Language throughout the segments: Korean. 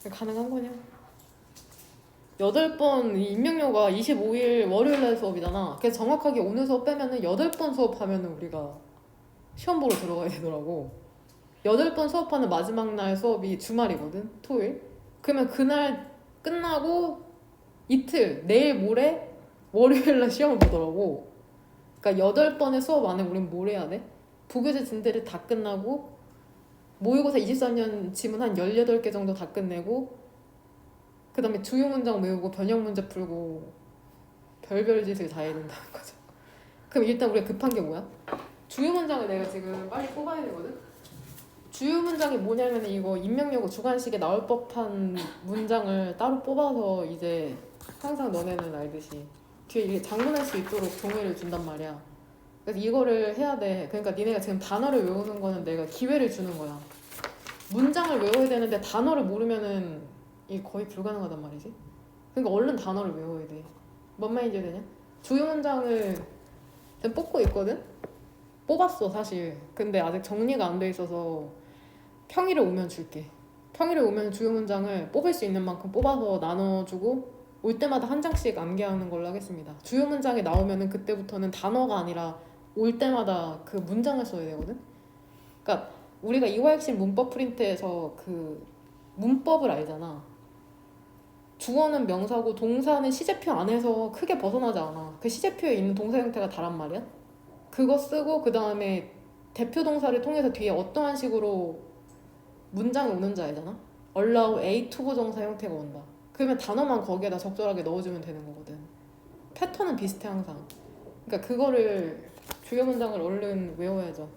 가능한 거냐? 8번 임명료가 25일 월요일날 수업이잖아. 그래서 정확하게 오늘 수업 빼면은 8번 수업하면은 우리가 시험 보러 들어가야 되더라고. 8번 수업하는 마지막 날 수업이 주말이거든, 토요일. 그러면 그날 끝나고 이틀, 내일 모레 월요일날 시험을 보더라고. 그러니까 8번의 수업 안에 우린 뭘 해야 돼? 부교재 진대를 다 끝나고 모의고사 23년 지문 한 18개 정도 다 끝내고 그 다음에 주요 문장 외우고 변형 문제 풀고 별별 짓을 다 해야 된다는 거죠. 그럼 일단 우리가 급한 게 뭐야? 주요 문장을 내가 지금 빨리 뽑아야 되거든? 주요 문장이 뭐냐면 이거 임명여고 주관식에 나올 법한 문장을 따로 뽑아서 이제 항상 너네는 알듯이 뒤에 이게 장문할 수 있도록 종이를 준단 말이야. 그래서 이거를 해야 돼. 그러니까 니네가 지금 단어를 외우는 거는 내가 기회를 주는 거야. 문장을 외워야 되는데 단어를 모르면은 이게 거의 불가능하단 말이지. 그러니까 얼른 단어를 외워야 돼. 뭔 말인지 되냐? 주요 문장을 지금 뽑고 있거든? 뽑았어 사실. 근데 아직 정리가 안 돼 있어서 평일에 오면 줄게. 평일에 오면 주요 문장을 뽑을 수 있는 만큼 뽑아서 나눠주고 올 때마다 한 장씩 암기하는 걸로 하겠습니다. 주요 문장이 나오면은 그때부터는 단어가 아니라 올 때마다 그 문장을 써야 되거든? 그러니까 우리가 이화혁신 문법 프린트에서 그 문법을 알잖아. 주어는 명사고 동사는 시제표 안에서 크게 벗어나지 않아. 그 시제표에 있는 동사 형태가 다란 말이야. 그거 쓰고 그 다음에 대표 동사를 통해서 뒤에 어떠한 식으로 문장이 오는지 알잖아. allow A 투부 정사 형태가 온다. 그러면 단어만 거기에다 적절하게 넣어주면 되는 거거든. 패턴은 비슷해 항상. 그러니까 그거를 주요 문장을 얼른 외워야죠.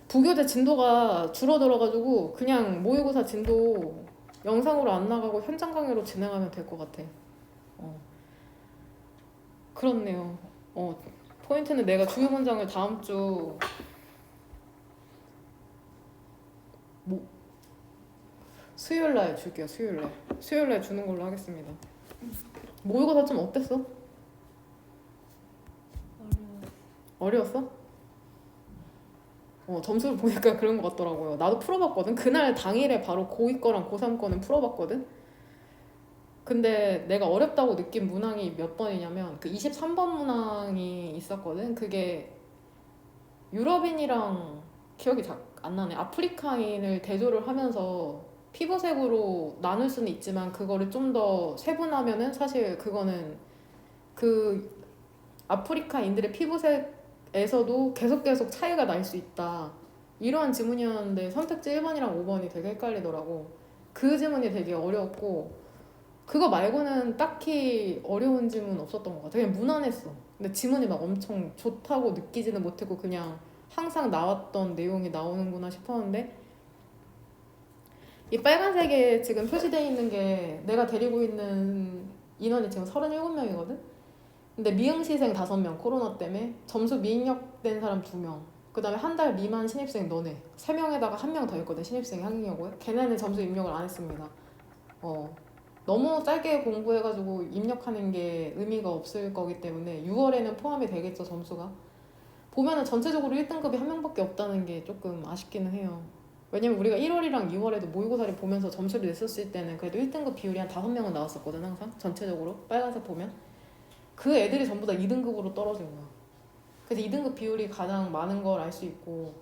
부교재 진도가 줄어들어가지고 그냥 모의고사 진도 영상으로 안 나가고 현장 강의로 진행하면 될 것 같아. 그렇네요. 포인트는 내가 주요 문장을 다음 주 수요일 날 줄게요. 수요일 날 주는 걸로 하겠습니다. 모의고사 좀 어땠어? 어려웠어? 점수를 보니까 그런 것 같더라고요. 나도 풀어봤거든. 그날 당일에 바로 고2 거랑 고3 거는 풀어봤거든. 근데 내가 어렵다고 느낀 문항이 몇 번이냐면 그 23번 문항이 있었거든. 그게 유럽인이랑 기억이 잘 안 나네. 아프리카인을 대조를 하면서 피부색으로 나눌 수는 있지만 그거를 좀 더 세분하면은 사실 그거는 그 아프리카인들의 피부색에서도 계속 차이가 날 수 있다. 이러한 지문이었는데 선택지 1번이랑 5번이 되게 헷갈리더라고. 그 지문이 되게 어려웠고 그거 말고는 딱히 어려운 지문 없었던 것 같아. 그냥 무난했어. 근데 지문이 막 엄청 좋다고 느끼지는 못했고 그냥 항상 나왔던 내용이 나오는구나 싶었는데 이 빨간색에 지금 표시되어 있는 게 내가 데리고 있는 인원이 지금 37명이거든? 근데 미응시생 5명 코로나 때문에 점수 미입력된 사람 2명 그 다음에 한 달 미만 신입생 너네 3명에다가 1명 더 있거든 신입생이 한국여고에 걔네는 점수 입력을 안 했습니다. 너무 짧게 공부해가지고 입력하는 게 의미가 없을 거기 때문에 6월에는 포함이 되겠죠 점수가. 보면은 전체적으로 1등급이 한 명밖에 없다는 게 조금 아쉽기는 해요. 왜냐면 우리가 1월이랑 2월에도 모의고사를 보면서 점수를 냈었을 때는 그래도 1등급 비율이 한 5명은 나왔었거든 항상 전체적으로 빨간색 보면 그 애들이 전부 다 2등급으로 떨어진 거야. 그래서 2등급 비율이 가장 많은 걸 알 수 있고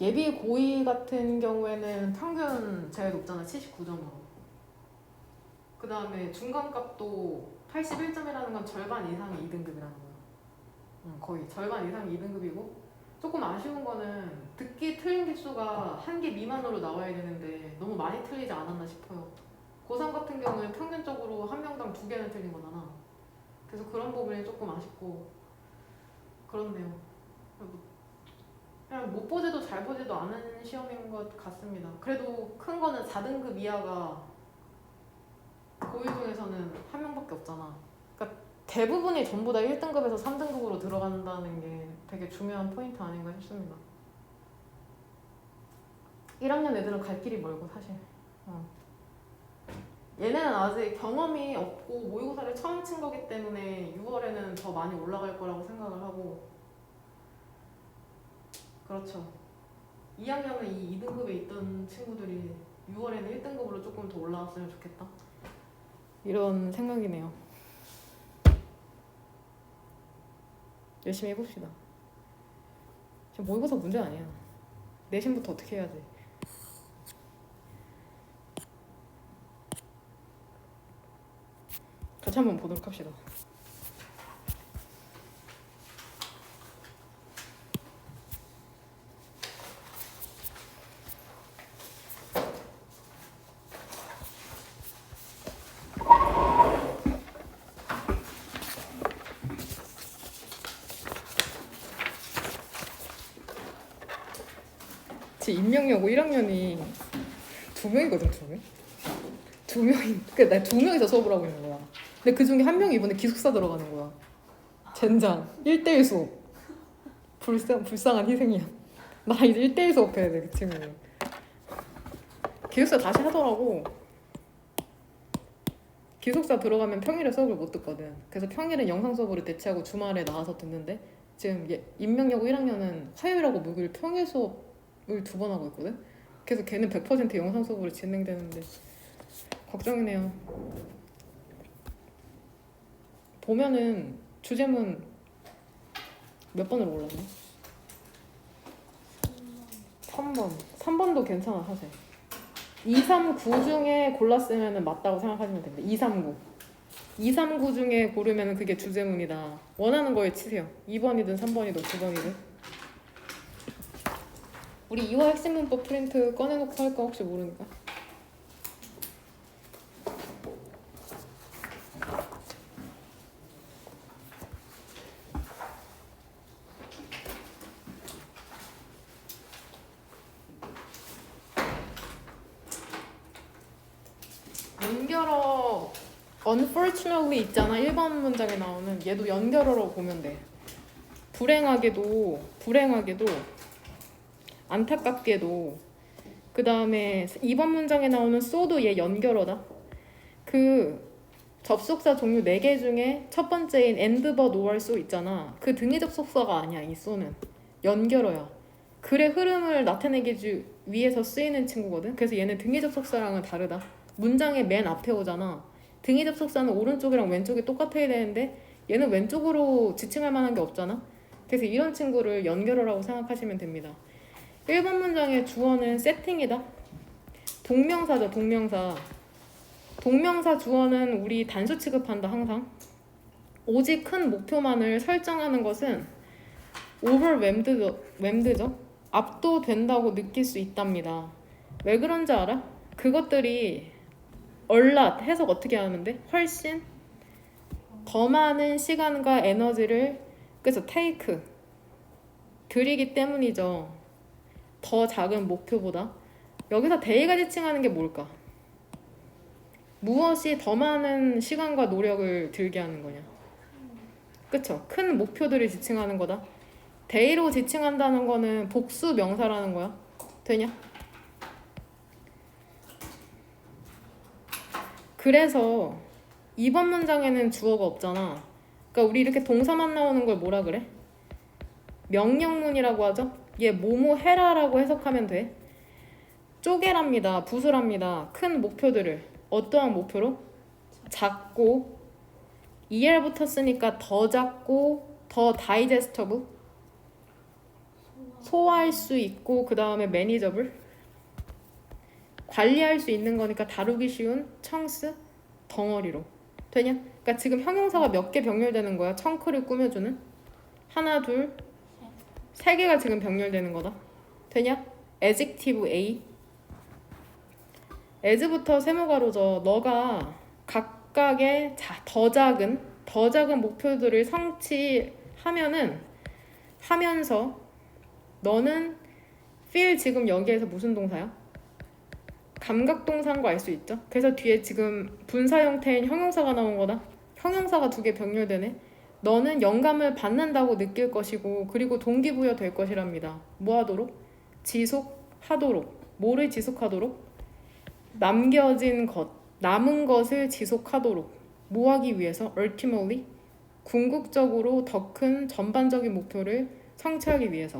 예비 고의 같은 경우에는 평균 제일 높잖아 79점으로. 그 다음에 중간값도 81점이라는 건 절반 이상이 2등급이라는 거야. 거의 절반 이상이 2등급이고 조금 아쉬운 거는 듣기 틀린 개수가 1개 미만으로 나와야 되는데 너무 많이 틀리지 않았나 싶어요. 고3 같은 경우는 평균적으로 한 명당 2개는 틀린 거잖아. 그래서 그런 부분이 조금 아쉽고 그렇네요. 그냥 못 보지도 잘 보지도 않은 시험인 것 같습니다. 그래도 큰 거는 4등급 이하가 고의 중에서는 한 명밖에 없잖아. 그러니까 대부분이 전부 다 1등급에서 3등급으로 들어간다는 게 되게 중요한 포인트 아닌가 싶습니다. 1학년 애들은 갈 길이 멀고 사실. 얘네는 아직 경험이 없고 모의고사를 처음 친 거기 때문에 6월에는 더 많이 올라갈 거라고 생각을 하고 그렇죠. 2학년은 이 2등급에 있던 친구들이 6월에는 1등급으로 조금 더 올라왔으면 좋겠다. 이런 생각이네요. 열심히 해봅시다. 지금 모의고사 문제 아니야. 내신부터 어떻게 해야지. 같이 한번 보도록 합시다. 제 임명여고 1학년이 2명이거든, 2명? 2명이, 그러니까 나 2명이서 수업을 하고 있는 거야. 근데 그 중에 한 명이 이번에 기숙사 들어가는 거야. 젠장. 1대1 수업. 불쌍한 희생이야. 나 이제 1대1 수업 해야 돼, 그 친구. 기숙사 다시 하더라고. 기숙사 들어가면 평일에 수업을 못 듣거든. 그래서 평일은 영상 수업으로 대체하고 주말에 나와서 듣는데 지금 임명여고 1학년은 화요일하고 목요일 평일 수업을 2번 하고 있거든. 그래서 걔는 100% 영상 수업으로 진행되는데 걱정이네요. 보면은 주제문 몇 번으로 올랐나? 3번. 3번도 괜찮아, 사실. 2, 3, 9 중에 골랐으면 맞다고 생각하시면 됩니다. 2, 3, 9. 2, 3, 9 중에 고르면 그게 주제문이다. 원하는 거에 치세요. 2번이든 3번이든 9번이든. 우리 2화 핵심 문법 프린트 꺼내놓고 할까 혹시 모르니까. 연결어 unfortunately 있잖아. 1번 문장에 나오는 얘도 연결어로 보면 돼. 불행하게도 안타깝게도 그 다음에 2번 문장에 나오는 so도 얘 연결어다. 그 접속사 종류 4개 중에 첫 번째인 and, but, or, so 있잖아. 그 등위 접속사가 아니야. 이 so는 연결어야. 글의 흐름을 나타내기 위해서 쓰이는 친구거든. 그래서 얘는 등위 접속사랑은 다르다. 문장의 맨 앞에 오잖아. 등위 접속사는 오른쪽이랑 왼쪽이 똑같아야 되는데 얘는 왼쪽으로 지칭할 만한 게 없잖아. 그래서 이런 친구를 연결어라고 생각하시면 됩니다. 1번 문장의 주어는 세팅이다. 동명사죠. 동명사 주어는 우리 단수 취급한다. 항상 오직 큰 목표만을 설정하는 것은 overwhelmed죠. 압도된다고 느낄 수 있답니다. 왜 그런지 알아? 그것들이 a lot 해석 어떻게 하는데? 훨씬 더 많은 시간과 에너지를 그래서 take 들이기 때문이죠. 더 작은 목표보다. 여기서 대의가 지칭하는 게 뭘까? 무엇이 더 많은 시간과 노력을 들게 하는 거냐? 그쵸? 큰 목표들을 지칭하는 거다. 대의로 지칭한다는 거는 복수 명사라는 거야. 되냐? 그래서 2번 문장에는 주어가 없잖아. 그러니까 우리 이렇게 동사만 나오는 걸 뭐라 그래? 명령문이라고 하죠. 얘 뭐뭐 해라라고 해석하면 돼. 쪼개랍니다. 부수랍니다. 큰 목표들을 어떠한 목표로? 작고 ER 붙었으니까 더 작고 더 다이제스터블 소화할 수 있고 그 다음에 매니저블 관리할 수 있는 거니까 다루기 쉬운 청스 덩어리로 되냐? 그러니까 지금 형용사가 몇 개 병렬되는 거야. 청크를 꾸며주는 하나 둘 세 개가 지금 병렬되는 거다. 되냐? adjective A as부터 세모가로죠. 너가 각각의 더 작은 목표들을 하면서 너는 feel 지금 여기에서 무슨 동사야? 감각동사인 거 알 수 있죠? 그래서 뒤에 지금 분사 형태인 형용사가 나온 거다. 형용사가 2개 병렬되네. 너는 영감을 받는다고 느낄 것이고 그리고 동기부여 될 것이랍니다. 뭐 하도록? 지속하도록. 뭐를 지속하도록? 남은 것을 지속하도록. 뭐 하기 위해서? ultimately 궁극적으로 더 큰 전반적인 목표를 성취하기 위해서.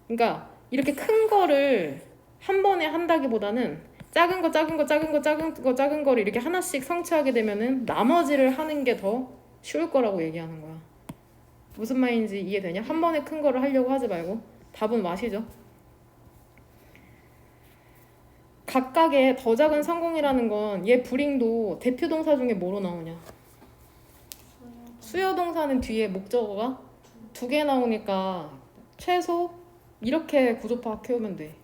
그러니까 이렇게 큰 거를 한 번에 한다기보다는 작은 거를 이렇게 하나씩 성취하게 되면은 나머지를 하는 게 더 쉬울 거라고 얘기하는 거야. 무슨 말인지 이해되냐? 한 번에 큰 거를 하려고 하지 말고. 답은 마시죠. 각각의 더 작은 성공이라는 건 얘 브링도 대표 동사 중에 뭐로 나오냐? 수요 동사는 뒤에 목적어가 2개 나오니까 최소 이렇게 구조 파악해오면 돼.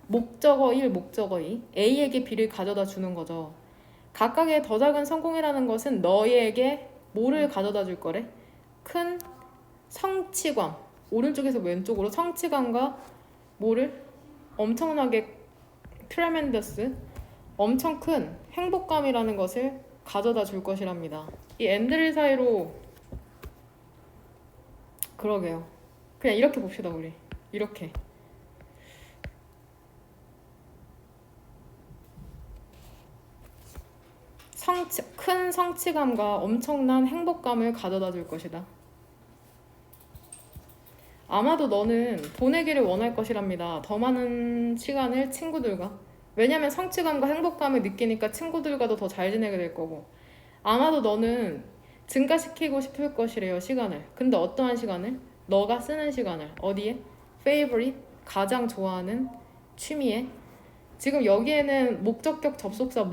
목적어 1, 목적어 2. A에게 B를 가져다 주는 거죠. 각각의 더 작은 성공이라는 것은 너희에게 뭐를 가져다 줄 거래? 큰 성취감. 오른쪽에서 왼쪽으로 성취감과 뭐를? 엄청나게 트레멘더스. 엄청 큰 행복감이라는 것을 가져다 줄 것이랍니다. 이 엔드를 사이로 그러게요. 그냥 이렇게 봅시다 우리. 이렇게. 큰 성취감과 엄청난 행복감을 가져다 줄 것이다. 아마도 너는 보내기를 원할 것이랍니다. 더 많은 시간을 친구들과. 왜냐면 성취감과 행복감을 느끼니까 친구들과도 더 잘 지내게 될 거고. 아마도 너는 증가시키고 싶을 것이래요, 시간을. 근데 어떠한 시간을? 너가 쓰는 시간을. 어디에? favorite, 가장 좋아하는 취미에. 지금 여기에는 목적격 접속사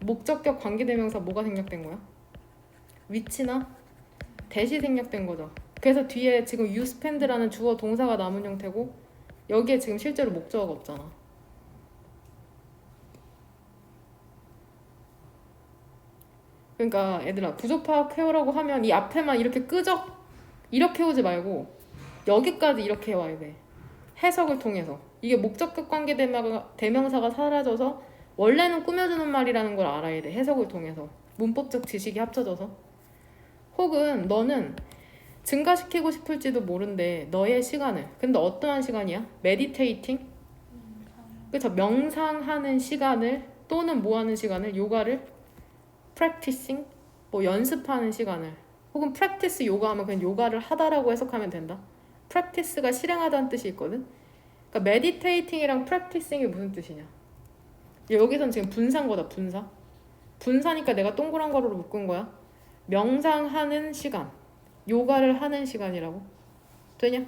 목적격 관계대명사 뭐가 생략된 거야? 위치나 대시 생략된 거죠. 그래서 뒤에 지금 you spend라는 주어 동사가 남은 형태고 여기에 지금 실제로 목적어가 없잖아. 그러니까 얘들아 구조 파악해오라고 하면 이 앞에만 이렇게 끄적 이렇게 오지 말고 여기까지 이렇게 와야 돼. 해석을 통해서. 이게 목적격 관계 대명사가 사라져서 원래는 꾸며주는 말이라는 걸 알아야 돼. 해석을 통해서. 문법적 지식이 합쳐져서. 혹은 너는 증가시키고 싶을지도 모른대. 너의 시간을. 근데 어떠한 시간이야? meditating? 그쵸? 명상하는 시간을 또는 뭐 하는 시간을? 요가를 practicing? 뭐 연습하는 시간을. 혹은 practice 요가 하면 그냥 요가를 하다라고 해석하면 된다. practice가 실행하다는 뜻이 있거든. 그러니까 meditating이랑 practicing이 무슨 뜻이냐? 여기선 지금 분사인 거다. 분사. 분사니까 내가 동그란 가로로 묶은 거야. 명상하는 시간. 요가를 하는 시간이라고. 되냐?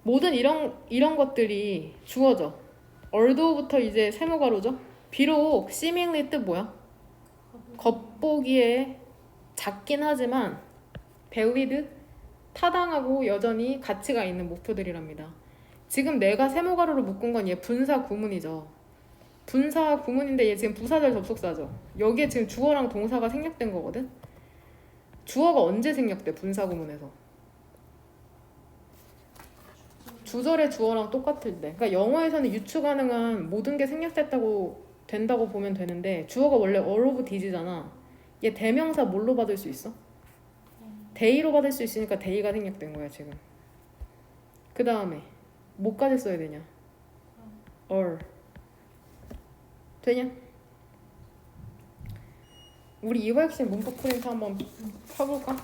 모든 이런 것들이 주어져. 얼도부터 이제 세모가로죠. 비록 seemingly 뜻 뭐야? 겉보기에 작긴 하지만 valid, 타당하고 여전히 가치가 있는 목표들이랍니다. 지금 내가 세모가로로 묶은 건 얘 분사 구문이죠. 분사 구문인데 얘 지금 부사절 접속사죠. 여기에 지금 주어랑 동사가 생략된 거거든. 주어가 언제 생략돼? 분사 구문에서. 주절의 주어랑 똑같을 때. 그러니까 영어에서는 유추 가능한 모든 게 된다고 보면 되는데 주어가 원래 all of these잖아. 얘 대명사 뭘로 받을 수 있어? they로 받을 수 있으니까 they가 생략된 거야 지금. 그 다음에 뭐까지 써야 되냐? all. 되냐? 우리 이화역식 문법 프린트 한번 펴볼까?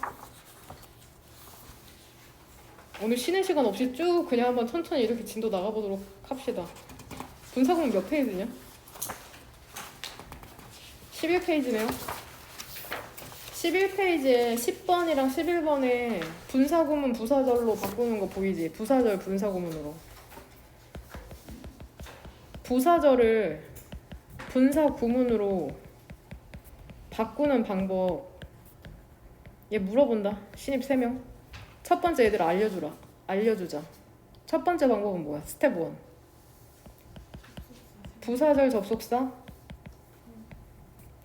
오늘 쉬는 시간 없이 쭉 그냥 한번 천천히 이렇게 진도 나가보도록 합시다. 분사구문 몇 페이지냐? 11페이지네요. 11페이지에 10번이랑 11번에 분사구문 부사절로 바꾸는 거 보이지? 부사절 분사구문으로. 부사절을 분사구문으로 바꾸는 방법. 얘 물어본다. 신입 3명. 첫 번째 얘들 알려주자. 첫 번째 방법은 뭐야? 스텝 1. 부사절 접속사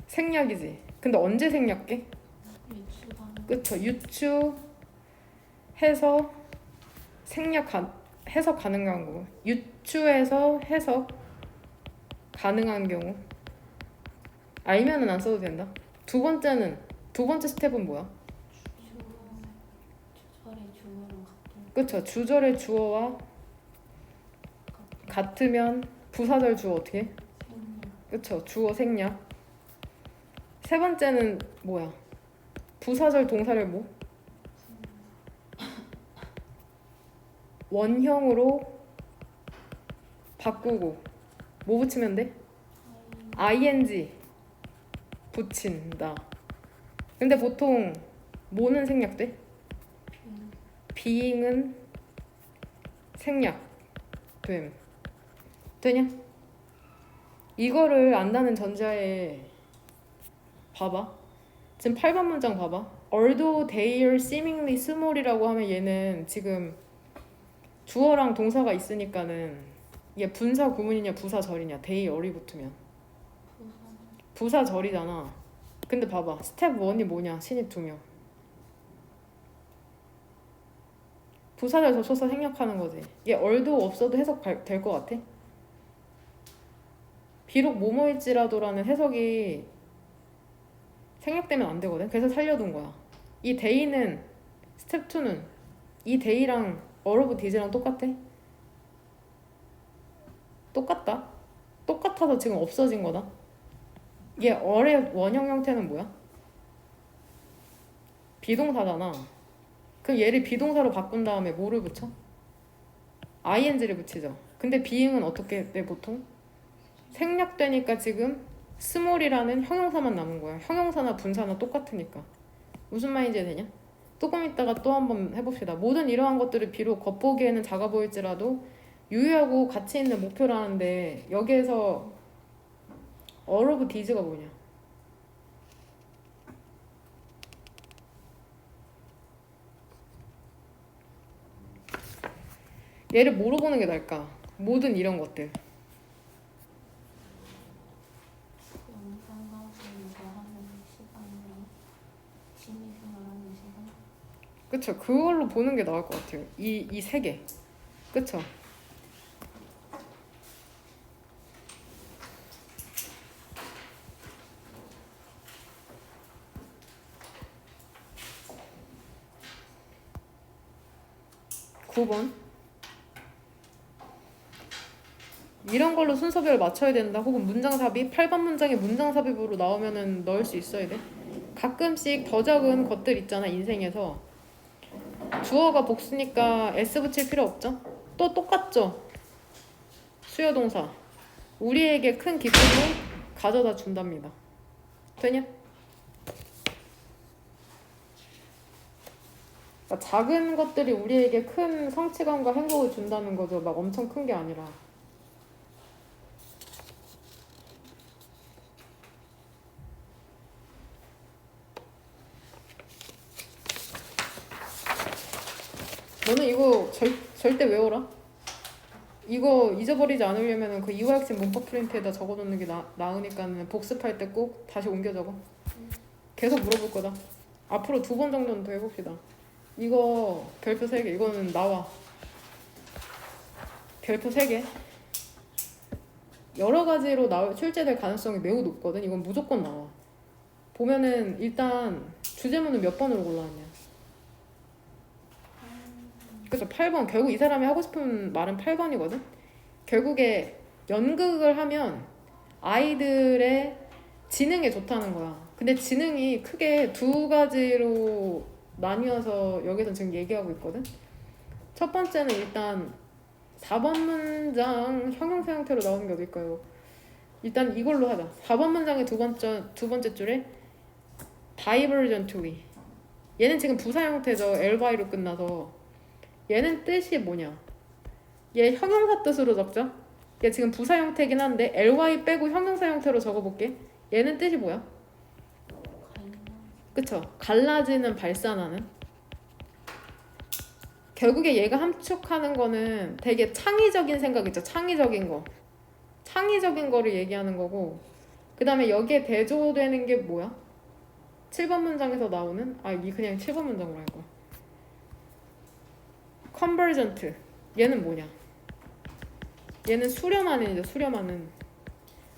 생략이지. 근데 언제 생략해? 그쵸. 유추해서 해석 가능한 경우. 유추해서 해석 가능한 경우. 알면은 안 써도 된다. 두 번째 스텝은 뭐야? 그쵸. 주절의 주어와 같으면 부사절 주어 어떻게 해? 그쵸. 주어 생략. 세 번째는 뭐야? 부사절 동사를 뭐? 원형으로 바꾸고 뭐 붙이면 돼? ing 붙인다. 근데 보통 뭐는 생략돼? being은 생략됨. 되냐? 이거를 안다는 전제하에 봐봐. 지금 8번 문장 봐봐. Although they are seemingly small이라고 하면 얘는 지금 주어랑 동사가 있으니까는 얘 분사 구문이냐 부사절이냐. they are이 붙으면 부사절이잖아. 근데 봐봐. 스텝 1이 뭐냐? 신입 2명. 부사절 접속사 생략하는 거지. 얘 although 없어도 해석 될 것 같아? 비록 뭐뭐일지라도라는 해석이 생략되면 안 되거든. 그래서 살려둔 거야. 이 day는 스텝 2는 이 day랑 all of these랑 똑같아? 똑같다. 똑같아서 지금 없어진 거다. 얘 all의 원형 형태는 뭐야? 비동사잖아. 그럼 얘를 비동사로 바꾼 다음에 뭐를 붙여? ing를 붙이죠. 근데 being은 어떻게 돼 보통? 생략되니까 지금 small이라는 형용사만 남은 거야. 형용사나 분사나 똑같으니까. 무슨 말인지 되냐? 조금 있다가 또 한번 해봅시다. 모든 이러한 것들을 비록 겉보기에는 작아 보일지라도 유의하고 가치 있는 목표라는데 여기에서 all of these가 뭐냐? 얘를 뭐로 보는 게 나을까? 모든 이런 것들. 그쵸? 그걸로 보는 게 나을 것 같아요. 이 세 개. 그쵸? (9번) 이런 걸로 순서별을 맞춰야 된다. 혹은 문장삽입 8번 문장에 문장삽입으로 나오면은 넣을 수 있어야 돼. 가끔씩 더 적은 것들 있잖아 인생에서. 주어가 복수니까 s 붙일 필요 없죠. 또 똑같죠. 수요동사 우리에게 큰 기쁨을 가져다 준답니다. 되냐? 그러니까 작은 것들이 우리에게 큰 성취감과 행복을 준다는 거죠. 막 엄청 큰 게 아니라. 너는 이거 절대 외워라. 이거 잊어버리지 않으려면 그 이화학생 문법 프린트에다 적어놓는 게 나으니까는 복습할 때 꼭 다시 옮겨 적어. 계속 물어볼 거다. 앞으로 2번 정도는 더 해봅시다. 이거 별표 3개. 이거는 나와. 별표 3개. 여러 가지로 출제될 가능성이 매우 높거든. 이건 무조건 나와. 보면은 일단 주제문은 몇 번으로 골라왔냐. 그래서 8번. 결국 이 사람이 하고 싶은 말은 8번이거든. 결국에 연극을 하면 아이들의 지능에 좋다는 거야. 근데 지능이 크게 2가지로 나뉘어서 여기서 지금 얘기하고 있거든. 첫 번째는 일단 4번 문장 형용사 형태로 나오는 게 어딜까요? 일단 이걸로 하자. 4번 문장의 두 번째 줄에 divergently. 얘는 지금 부사 형태죠. ly로 끝나서. 얘는 뜻이 뭐냐? 얘 형용사 뜻으로 적자. 얘 지금 부사 형태긴 한데 ly 빼고 형용사 형태로 적어볼게. 얘는 뜻이 뭐야? 그쵸? 갈라지는, 발산하는. 결국에 얘가 함축하는 거는 되게 창의적인 생각 있죠? 창의적인 거. 창의적인 거를 얘기하는 거고, 그 다음에 여기에 대조되는 게 뭐야? 7번 문장에서 나오는? 이 그냥 7번 문장으로 할 거야. convergent. 얘는 뭐냐? 얘는 수렴하는이죠. 수렴하는.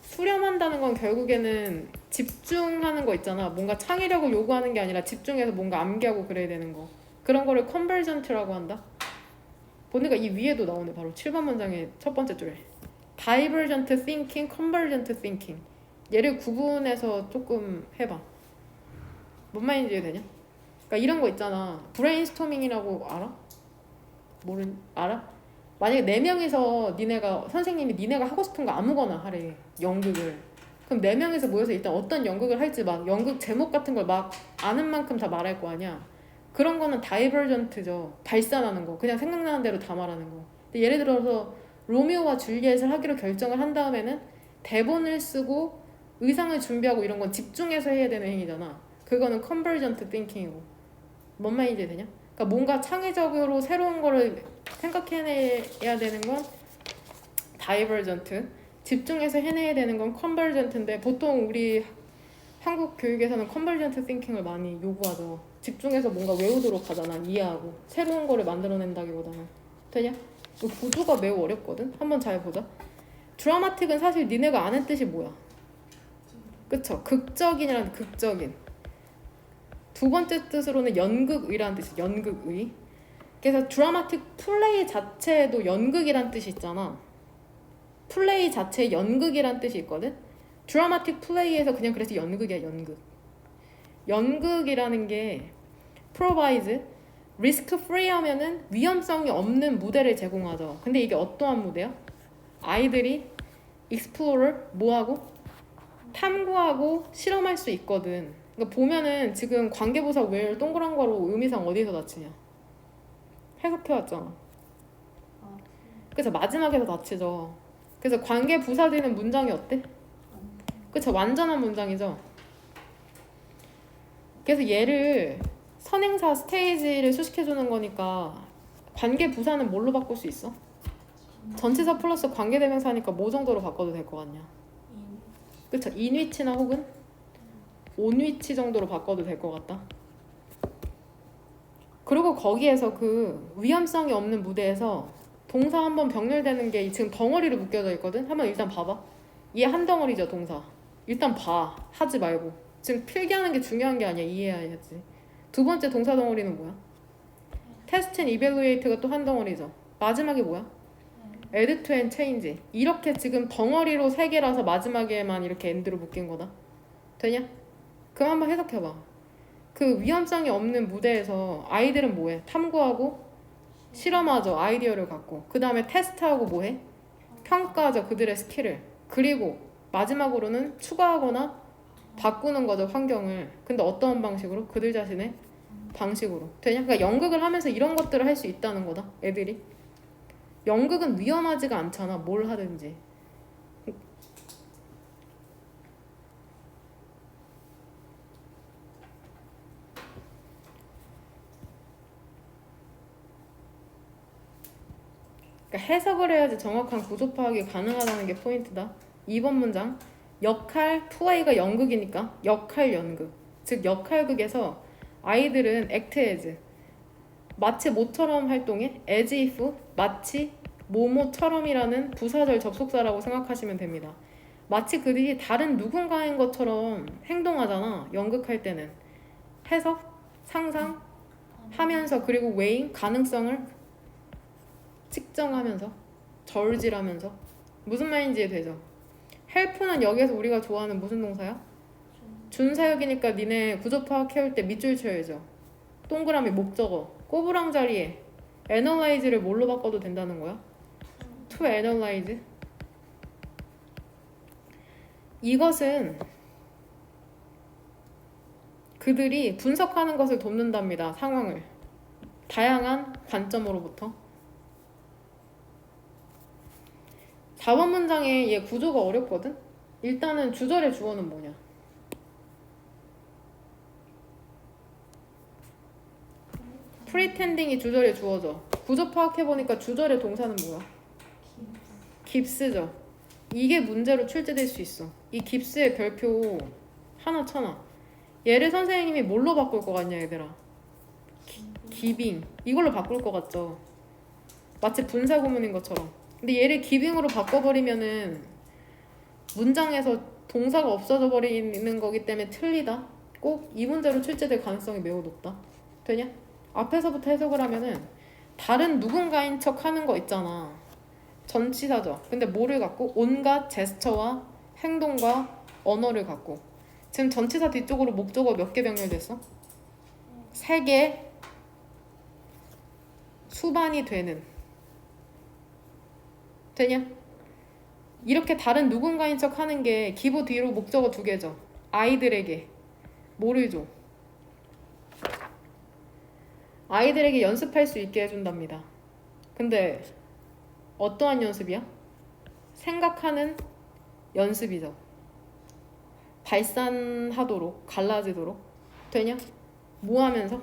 수렴한다는 건 결국에는 집중하는 거 있잖아. 뭔가 창의력을 요구하는 게 아니라 집중해서 뭔가 암기하고 그래야 되는 거. 그런 거를 convergent라고 한다. 보니까 이 위에도 나오네. 바로 7번 문장의 첫 번째 줄에 divergent thinking, convergent thinking. 얘를 구분해서 조금 해봐. 뭔 말인지 이해되냐? 그러니까 이런 거 있잖아. 브레인스토밍이라고 알아? 알아? 만약에 4명이서 선생님이 니네가 하고 싶은 거 아무거나 하래. 연극을. 그럼 4명이서 모여서 일단 어떤 연극을 할지 막 연극 제목 같은 걸 막 아는 만큼 다 말할 거 아니야. 그런 거는 다이버전트죠. 발산하는 거. 그냥 생각나는 대로 다 말하는 거. 근데 예를 들어서 로미오와 줄리엣을 하기로 결정을 한 다음에는 대본을 쓰고 의상을 준비하고 이런 건 집중해서 해야 되는 행위잖아. 그거는 컨버전트 띵킹이고. 뭔 말인지 되냐? 그러니까 뭔가 창의적으로 새로운 거를 생각해내야 되는 건 다이버전트, 집중해서 해내야 되는 건 컨버전트인데 보통 우리 한국 교육에서는 컨버전트 띵킹을 많이 요구하죠. 집중해서 뭔가 외우도록 하잖아. 이해하고 새로운 거를 만들어낸다기보다는. 되냐? 이 구조가 매우 어렵거든. 한번 잘 보자. 드라마틱은 사실 니네가 아는 뜻이 뭐야? 그쵸? 극적인이라는 극적인. 두 번째 뜻으로는 연극의라는 뜻이 연극의. 그래서 드라마틱 플레이 자체에도 연극이란 뜻이 있잖아. 플레이 자체에 연극이란 뜻이 있거든. 드라마틱 플레이에서 그냥 그래서 연극이야. 연극. 연극이라는 게 provides risk free 하면은 위험성이 없는 무대를 제공하죠. 근데 이게 어떠한 무대야? 아이들이 explorer 뭐하고? 탐구하고 실험할 수 있거든. 그러니까 보면은 지금 관계부사 where 동그란 거로 의미상 어디서 닫히냐? 해석해왔잖아. 그래서 마지막에서 닫히죠. 그래서 관계부사되는 문장이 어때? 그쵸? 완전한 문장이죠. 그래서 얘를 선행사 스테이지를 수식해주는 거니까 관계부사는 뭘로 바꿀 수 있어? 전치사 플러스 관계대명사니까 뭐 정도로 바꿔도 될 것 같냐? 그쵸? 인위치나 혹은 온위치 정도로 바꿔도 될 것 같다. 그리고 거기에서 그 위험성이 없는 무대에서 동사 한번 병렬되는 게 지금 덩어리로 묶여져 있거든? 한번 일단 봐봐. 얘 한 덩어리죠, 동사. 일단 봐. 하지 말고. 지금 필기하는 게 중요한 게 아니야. 이해해야지. 두 번째 동사 덩어리는 뭐야? 테스트 앤 이벨루에이트가 또 한 덩어리죠. 마지막에 뭐야? add to and change. 이렇게 지금 덩어리로 세 개라서 마지막에만 이렇게 end로 묶인 거다. 되냐? 그럼 한번 해석해봐. 그 위험성이 없는 무대에서 아이들은 뭐해? 탐구하고 실험하죠. 아이디어를 갖고. 그 다음에 테스트하고 뭐해? 평가하죠. 그들의 스킬을. 그리고 마지막으로는 추가하거나 바꾸는 거죠. 환경을. 근데 어떤 방식으로? 그들 자신의 방식으로. 되냐? 그러니까 연극을 하면서 이런 것들을 할 수 있다는 거다. 애들이. 연극은 위험하지가 않잖아. 뭘 하든지. 그러니까 해석을 해야지 정확한 구조 파악이 가능하다는 게 포인트다. 2번 문장. 역할, 플레이가 연극이니까 역할 연극. 즉 역할극에서 아이들은 act as 마치 모처럼 활동해 as if 마치 뭐뭐처럼이라는 부사절 접속사라고 생각하시면 됩니다. 마치 그들이 다른 누군가인 것처럼 행동하잖아. 연극할 때는 해석, 상상 하면서 그리고 weighing 가능성을 측정하면서 저울질하면서 무슨 말인지 되죠? help는 여기에서 우리가 좋아하는 무슨 동사야? 준사역이니까 니네 구조 파악해올 때 밑줄 쳐야죠. 동그라미 목적어 꼬부랑 자리에 analyze를 뭘로 바꿔도 된다는 거야? to analyze. 이것은 그들이 분석하는 것을 돕는답니다. 상황을 다양한 관점으로부터. 4번 문장에 얘 구조가 어렵거든? 일단은 주절의 주어는 뭐냐? pretending이 주절의 주어죠. 구조 파악해보니까 주절의 동사는 뭐야? 깁스죠. 이게 문제로 출제될 수 있어. 이 깁스의 별표 하나 쳐놔. 얘를 선생님이 뭘로 바꿀 것 같냐 얘들아? 기빙. 이걸로 바꿀 것 같죠? 마치 분사구문인 것처럼. 근데 얘를 기빙으로 바꿔버리면은 문장에서 동사가 없어져 버리는 거기 때문에 틀리다. 꼭 이 문제로 출제될 가능성이 매우 높다. 되냐? 앞에서부터 해석을 하면은 다른 누군가인 척 하는 거 있잖아. 전치사죠. 근데 뭐를 갖고? 온갖 제스처와 행동과 언어를 갖고. 지금 전치사 뒤쪽으로 목적어 몇 개 병렬됐어? 3개 수반이 되는 되냐? 이렇게 다른 누군가인 척 하는 게 기부 뒤로 목적어 두 개죠. 아이들에게 뭐를 줘? 아이들에게 연습할 수 있게 해준답니다. 근데 어떠한 연습이야? 생각하는 연습이죠. 발산하도록, 갈라지도록. 되냐? 뭐 하면서?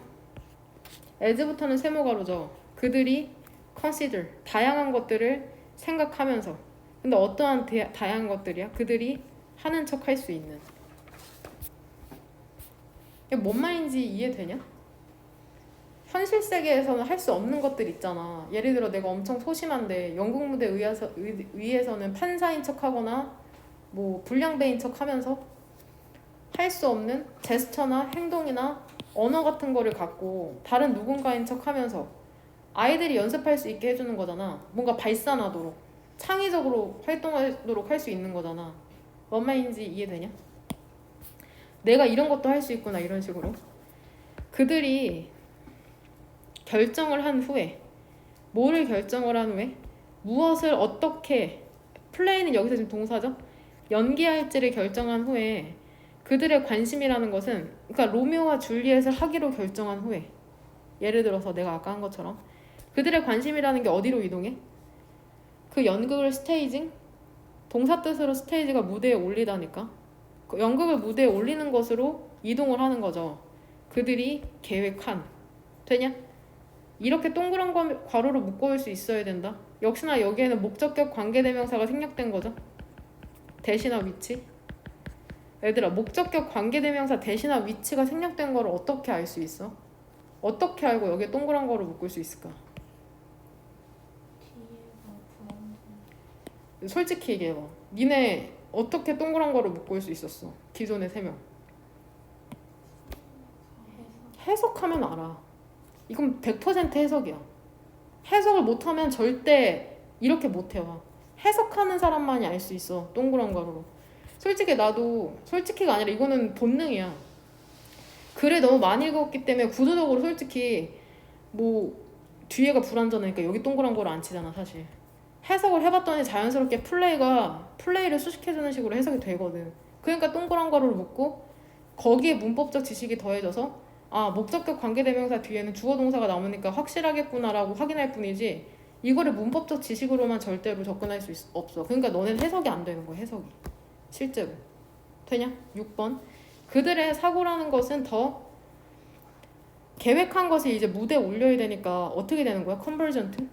as부터는 세모가로죠. 그들이 consider, 다양한 것들을 생각하면서. 근데 어떠한 다양한 것들이야? 그들이 하는 척 할 수 있는. 이게 뭔 말인지 이해되냐? 현실 세계에서는 할 수 없는 것들 있잖아. 예를 들어 내가 엄청 소심한데 연극 무대 위에서는 판사인 척하거나 뭐 불량배인 척하면서 할 수 없는 제스처나 행동이나 언어 같은 거를 갖고 다른 누군가인 척하면서 아이들이 연습할 수 있게 해주는 거잖아. 뭔가 발산하도록 창의적으로 활동하도록 할 수 있는 거잖아. 뭔 말인지 이해되냐? 내가 이런 것도 할 수 있구나 이런 식으로. 그들이 결정을 한 후에 뭐를 결정을 한 후에 무엇을 어떻게 플레이는 여기서 지금 동사죠? 연기할지를 결정한 후에 그들의 관심이라는 것은 그러니까 로미오와 줄리엣을 하기로 결정한 후에 예를 들어서 내가 아까 한 것처럼 그들의 관심이라는 게 어디로 이동해? 그 연극을 스테이징? 동사 뜻으로 스테이지가 무대에 올리다니까 그 연극을 무대에 올리는 것으로 이동을 하는 거죠. 그들이 계획한. 되냐? 이렇게 동그란 괄호로 묶어올 수 있어야 된다. 역시나 여기에는 목적격 관계대명사가 생략된 거죠. 대시나 위치. 얘들아, 목적격 관계대명사 대시나 위치가 생략된 거를 어떻게 알 수 있어? 어떻게 알고 여기에 동그란 거로 묶을 수 있을까? 솔직히 얘기해봐. 니네 어떻게 동그란 거로 묶을 수 있었어? 기존의 3명. 해석하면 알아. 이건 100% 해석이야. 해석을 못하면 절대 이렇게 못해와. 해석하는 사람만이 알 수 있어. 동그란 가루로. 솔직히 나도 솔직히가 아니라 이거는 본능이야. 글을 너무 많이 읽었기 때문에 구조적으로 솔직히 뭐 뒤에가 불완전하니까 여기 동그란 거를 안 치잖아 사실. 해석을 해봤더니 자연스럽게 플레이를 수식해주는 식으로 해석이 되거든. 그러니까 동그란 가루를 묶고 거기에 문법적 지식이 더해져서 아 목적격 관계대명사 뒤에는 주어 동사가 나오니까 확실하겠구나라고 확인할 뿐이지 이거를 문법적 지식으로만 절대로 접근할 수 없어. 그러니까 너는 해석이 안 되는 거야. 해석이 실제로. 되냐? 6번 그들의 사고라는 것은 더 계획한 것을 이제 무대에 올려야 되니까 어떻게 되는 거야? 컨버전트?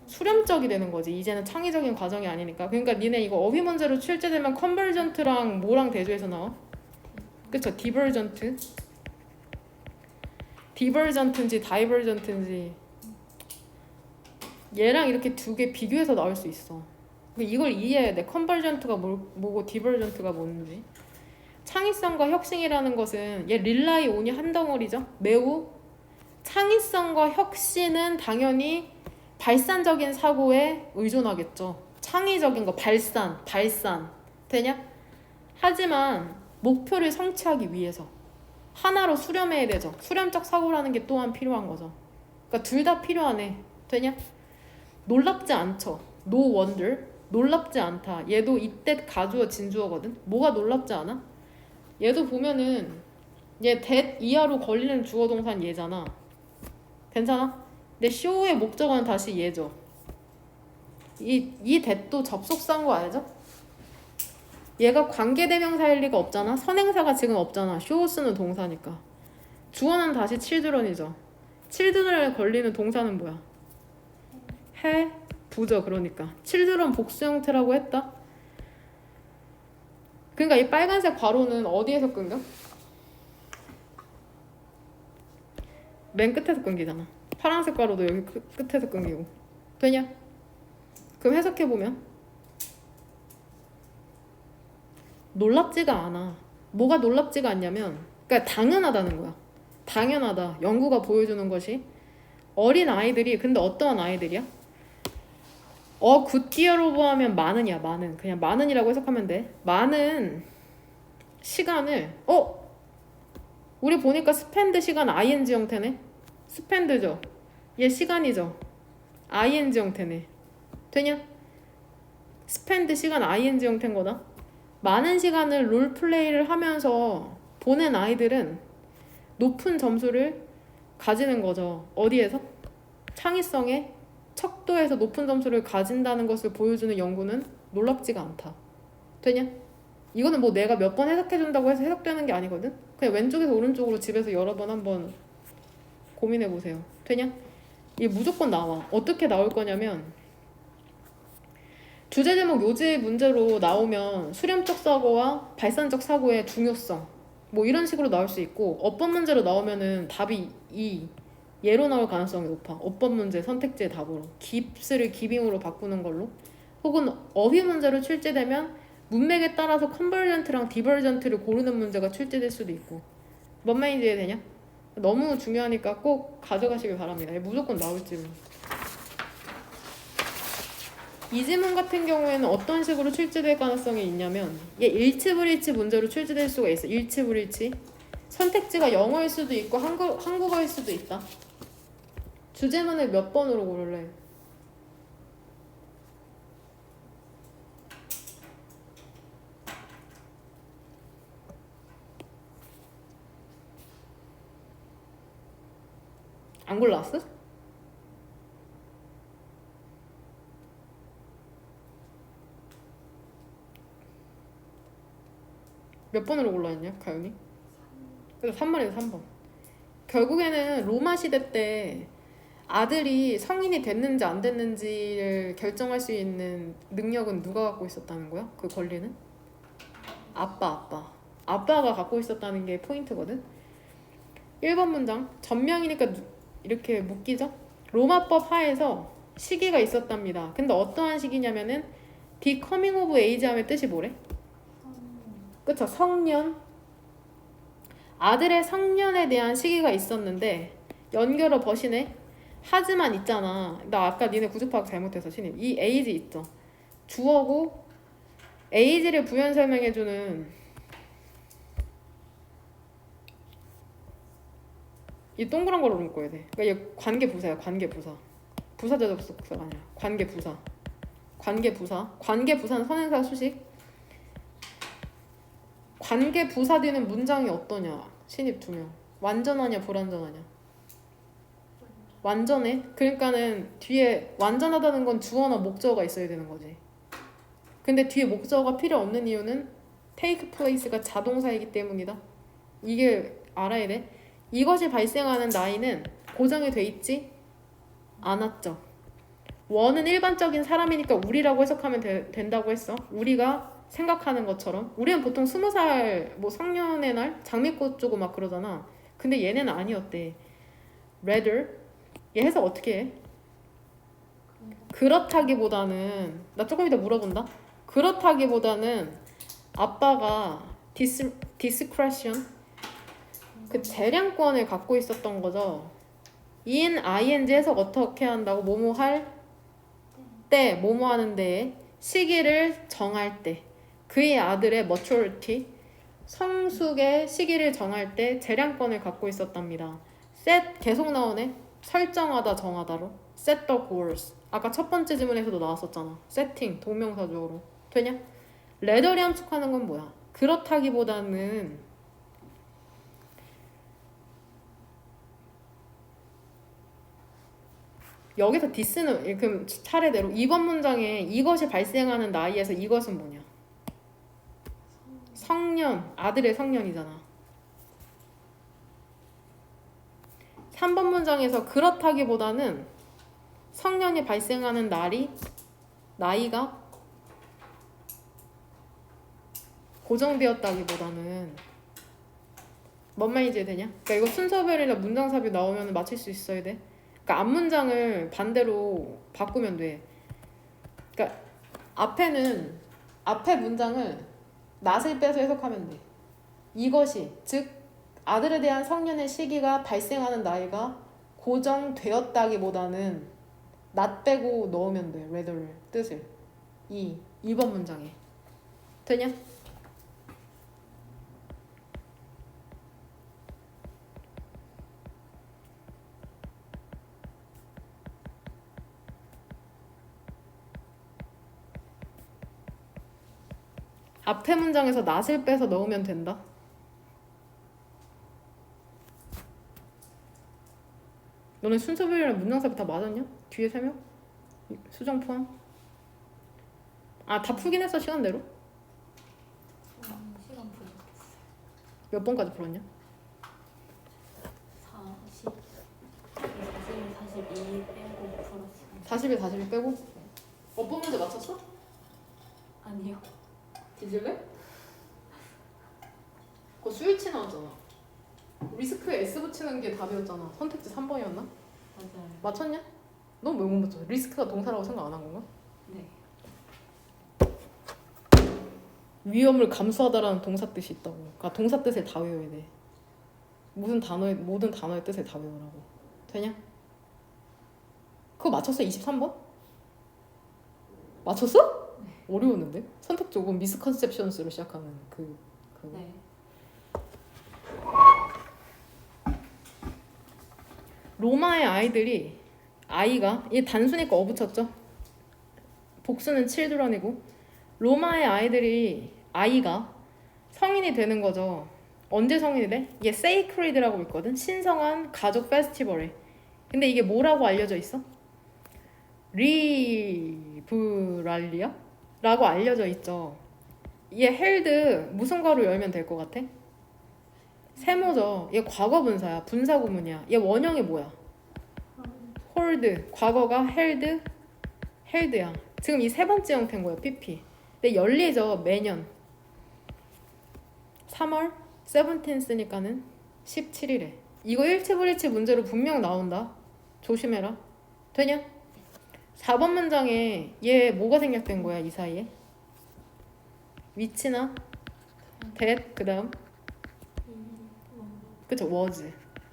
수렴적이 되는 거지. 이제는 창의적인 과정이 아니니까. 그러니까 니네 이거 어휘 문제로 출제되면 컨버전트랑 뭐랑 대조해서 나와? 그쵸? 디버전트. 디버전트인지 다이버전트인지 얘랑 이렇게 두 개 비교해서 나올 수 있어. 이걸 이해해야 돼. 컨버전트가 뭐고 디버전트가 뭔지. 창의성과 혁신이라는 것은 얘 릴라이 온이 한 덩어리죠. 매우 창의성과 혁신은 당연히 발산적인 사고에 의존하겠죠. 창의적인 거 발산 되냐? 하지만 목표를 성취하기 위해서 하나로 수렴해야 되죠. 수렴적 사고라는 게 또한 필요한 거죠. 그러니까 둘 다 필요하네. 되냐? 놀랍지 않죠. No wonder. 놀랍지 않다. 얘도 이때 가주어 진주어거든. 뭐가 놀랍지 않아? 얘도 보면은 얘 that 이하로 걸리는 주어 동사는 얘잖아. 괜찮아? 근데 show의 목적어는 다시 얘죠. 이 that도 접속사인 거 알죠? 얘가 관계대명사일 리가 없잖아. 선행사가 지금 없잖아. show 쓰는 동사니까. 주어는 다시 children이죠. children에 걸리는 동사는 뭐야? 해 부죠. 그러니까 children 복수 형태라고 했다. 그러니까 이 빨간색 괄호는 어디에서 끊겨? 맨 끝에서 끊기잖아. 파란색 괄호도 여기 끝에서 끊기고. 되냐? 그럼 해석해보면 놀랍지가 않아. 뭐가 놀랍지가 않냐면 그러니까 당연하다는 거야. 당연하다. 연구가 보여주는 것이 어린 아이들이 근데 어떠한 아이들이야? 굿디어로브 하면 많은이야. 많은. 그냥 많은이라고 해석하면 돼. 많은 시간을 우리 보니까 스펜드 시간 ing 형태네. 스펜드죠. 얘 시간이죠. ing 형태네. 되냐? spend 시간 ing 형태인 거다. 많은 시간을 롤플레이를 하면서 보낸 아이들은 높은 점수를 가지는 거죠. 어디에서? 창의성의 척도에서 높은 점수를 가진다는 것을 보여주는 연구는 놀랍지가 않다. 되냐? 이거는 뭐 내가 몇 번 해석해준다고 해서 해석되는 게 아니거든? 그냥 왼쪽에서 오른쪽으로 집에서 여러 번 한번 고민해보세요. 되냐? 이게 무조건 나와. 어떻게 나올 거냐면 주제 제목 요지 문제로 나오면 수렴적 사고와 발산적 사고의 중요성 뭐 이런 식으로 나올 수 있고 어법 문제로 나오면은 답이 2 예로 나올 가능성이 높아. 어법 문제 선택지의 답으로 깁스를 기빙으로 바꾸는 걸로 혹은 어휘 문제로 출제되면 문맥에 따라서 컨버전트랑 디버전트를 고르는 문제가 출제될 수도 있고 뭔 말인지 이해되냐? 너무 중요하니까 꼭 가져가시길 바랍니다. 무조건 나올 질문. 이 질문 같은 경우에는 어떤 식으로 출제될 가능성이 있냐면 얘 일치불일치 문제로 출제될 수가 있어. 일치불일치. 선택지가 영어일 수도 있고 한국어일 수도 있다. 주제문을 몇 번으로 고를래? 안 골랐어? 몇 번으로 골라있냐, 가연이? 그래서 3번이다, 3번. 결국에는 로마 시대 때 아들이 성인이 됐는지 안 됐는지를 결정할 수 있는 능력은 누가 갖고 있었다는 거야? 그 권리는? 아빠가 갖고 있었다는 게 포인트거든? 1번 문장. 전명이니까 이렇게 묶이죠? 로마법 하에서 시기가 있었답니다. 근데 어떠한 시기냐면은 the coming of age 하면 뜻이 뭐래? 그쵸? 성년. 아들의 성년에 대한 시기가 있었는데 연결어 버시네. 하지만 있잖아. 나 아까 니네 구조파악 잘못해서 신입. 이 age 있죠. 주어고 age를 부연 설명해주는 이 동그란 걸로 묶어야 돼. 그러니까 얘 관계부사야. 관계부사. 부사적 접속사가 아니라 관계부사. 관계부사는 선행사 수식. 관계부사 뒤는 문장이 어떠냐? 신입 2명. 완전하냐 불완전하냐? 완전해. 그러니까는 뒤에 완전하다는 건 주어나 목적어가 있어야 되는 거지. 근데 뒤에 목적어가 필요 없는 이유는 take place가 자동사이기 때문이다. 이게 알아야 돼. 이것이 발생하는 나이는 고정이 돼 있지 않았죠. 원은 일반적인 사람이니까 우리라고 해석하면 된다고 했어. 우리가 생각하는 것처럼. 우리는 보통 20살 뭐 성년의 날 장미꽃 주고 막 그러잖아. 근데 얘네는 아니었대. rather 얘 해석 어떻게 해? 그렇다기보다는 나 조금 이따 물어본다. 그렇다기보다는 아빠가 discretion 그 재량권을 갖고 있었던 거죠. in ing 해석 어떻게 한다고? 뭐뭐 할 때, 뭐뭐 하는 데에 시기를 정할 때 그의 아들의 maturity 성숙의 시기를 정할 때 재량권을 갖고 있었답니다. set 계속 나오네. 설정하다 정하다로 set the goals 아까 첫 번째 질문에서도 나왔었잖아. setting 동명사주어로 되냐? 레더리 함축하는 건 뭐야? 그렇다기보다는 여기서 디스는 그럼 차례대로 2번 문장에 이것이 발생하는 나이에서 이것은 뭐냐? 성년, 아들의 성년이잖아. 3번 문장에서 그렇다기보다는 성년이 발생하는 나이가 고정되었다기보다는 뭔 말인지 이해되냐? 그러니까 이거 순서별이나 문장삽이 나오면 맞출 수 있어야 돼. 그러니까 앞문장을 반대로 바꾸면 돼. 그러니까 앞에 문장을 낫을 빼서 해석하면 돼. 이것이 즉 아들에 대한 성년의 시기가 발생하는 나이가 고정되었다기보다는 낫 빼고 넣으면 돼. rather를 뜻을 2번 문장에 되냐? 앞에 문장에서 not을 빼서 넣으면 된다. 너네 순서별이랑 문장삽이 다 맞았냐? 뒤에 3명? 수정 포함? 아, 다 풀긴 했어, 시간대로? 시간 부족했어요. 몇 번까지 풀었냐? 40, 42 빼고 풀었어요. 41, 42 빼고? 어법 문제 맞췄어? 아니요. 뒤질래? 그거 스위치 나왔잖아. 리스크에 S 붙이는 게 답이었잖아. 선택지 3번이었나? 맞아요. 맞췄냐? 넌 왜 못 맞췄어? 리스크가 동사라고 생각 안 한 건가? 네. 위험을 감수하다라는 동사 뜻이 있다고. 그러니까 동사 뜻을 다 외워야 돼. 모든 단어의 뜻을 다 외우라고. 되냐? 그거 맞췄어? 23번? 맞췄어? 네. 어려웠는데? 선택 조금 미스컨셉션스로 시작하는 그. 네. 로마의 아이들이 아이가 이 단수니까 어 붙였죠? 복수는 children이고 로마의 아이가 성인이 되는 거죠. 언제 성인이 돼? 이게 sacred라고 있거든. 신성한 가족 페스티벌에. 근데 이게 뭐라고 알려져 있어? 리브랄리아? 라고 알려져 있죠. 얘 held 무슨 괄호 열면 될 것 같아? 세모죠. 얘 과거 분사야. 분사 구문이야. 얘 원형이 뭐야? hold. 과거가 held야. 지금 이 세 번째 형태인 거야. PP. 근데 열리죠. 매년. 3월 17th니까는 17일에. 이거 일치불일치 문제로 분명 나온다. 조심해라. 되냐? 4번 문장에 얘 뭐가 생략된 거야? 이 사이에? 위치나 that 그 다음 그쵸 was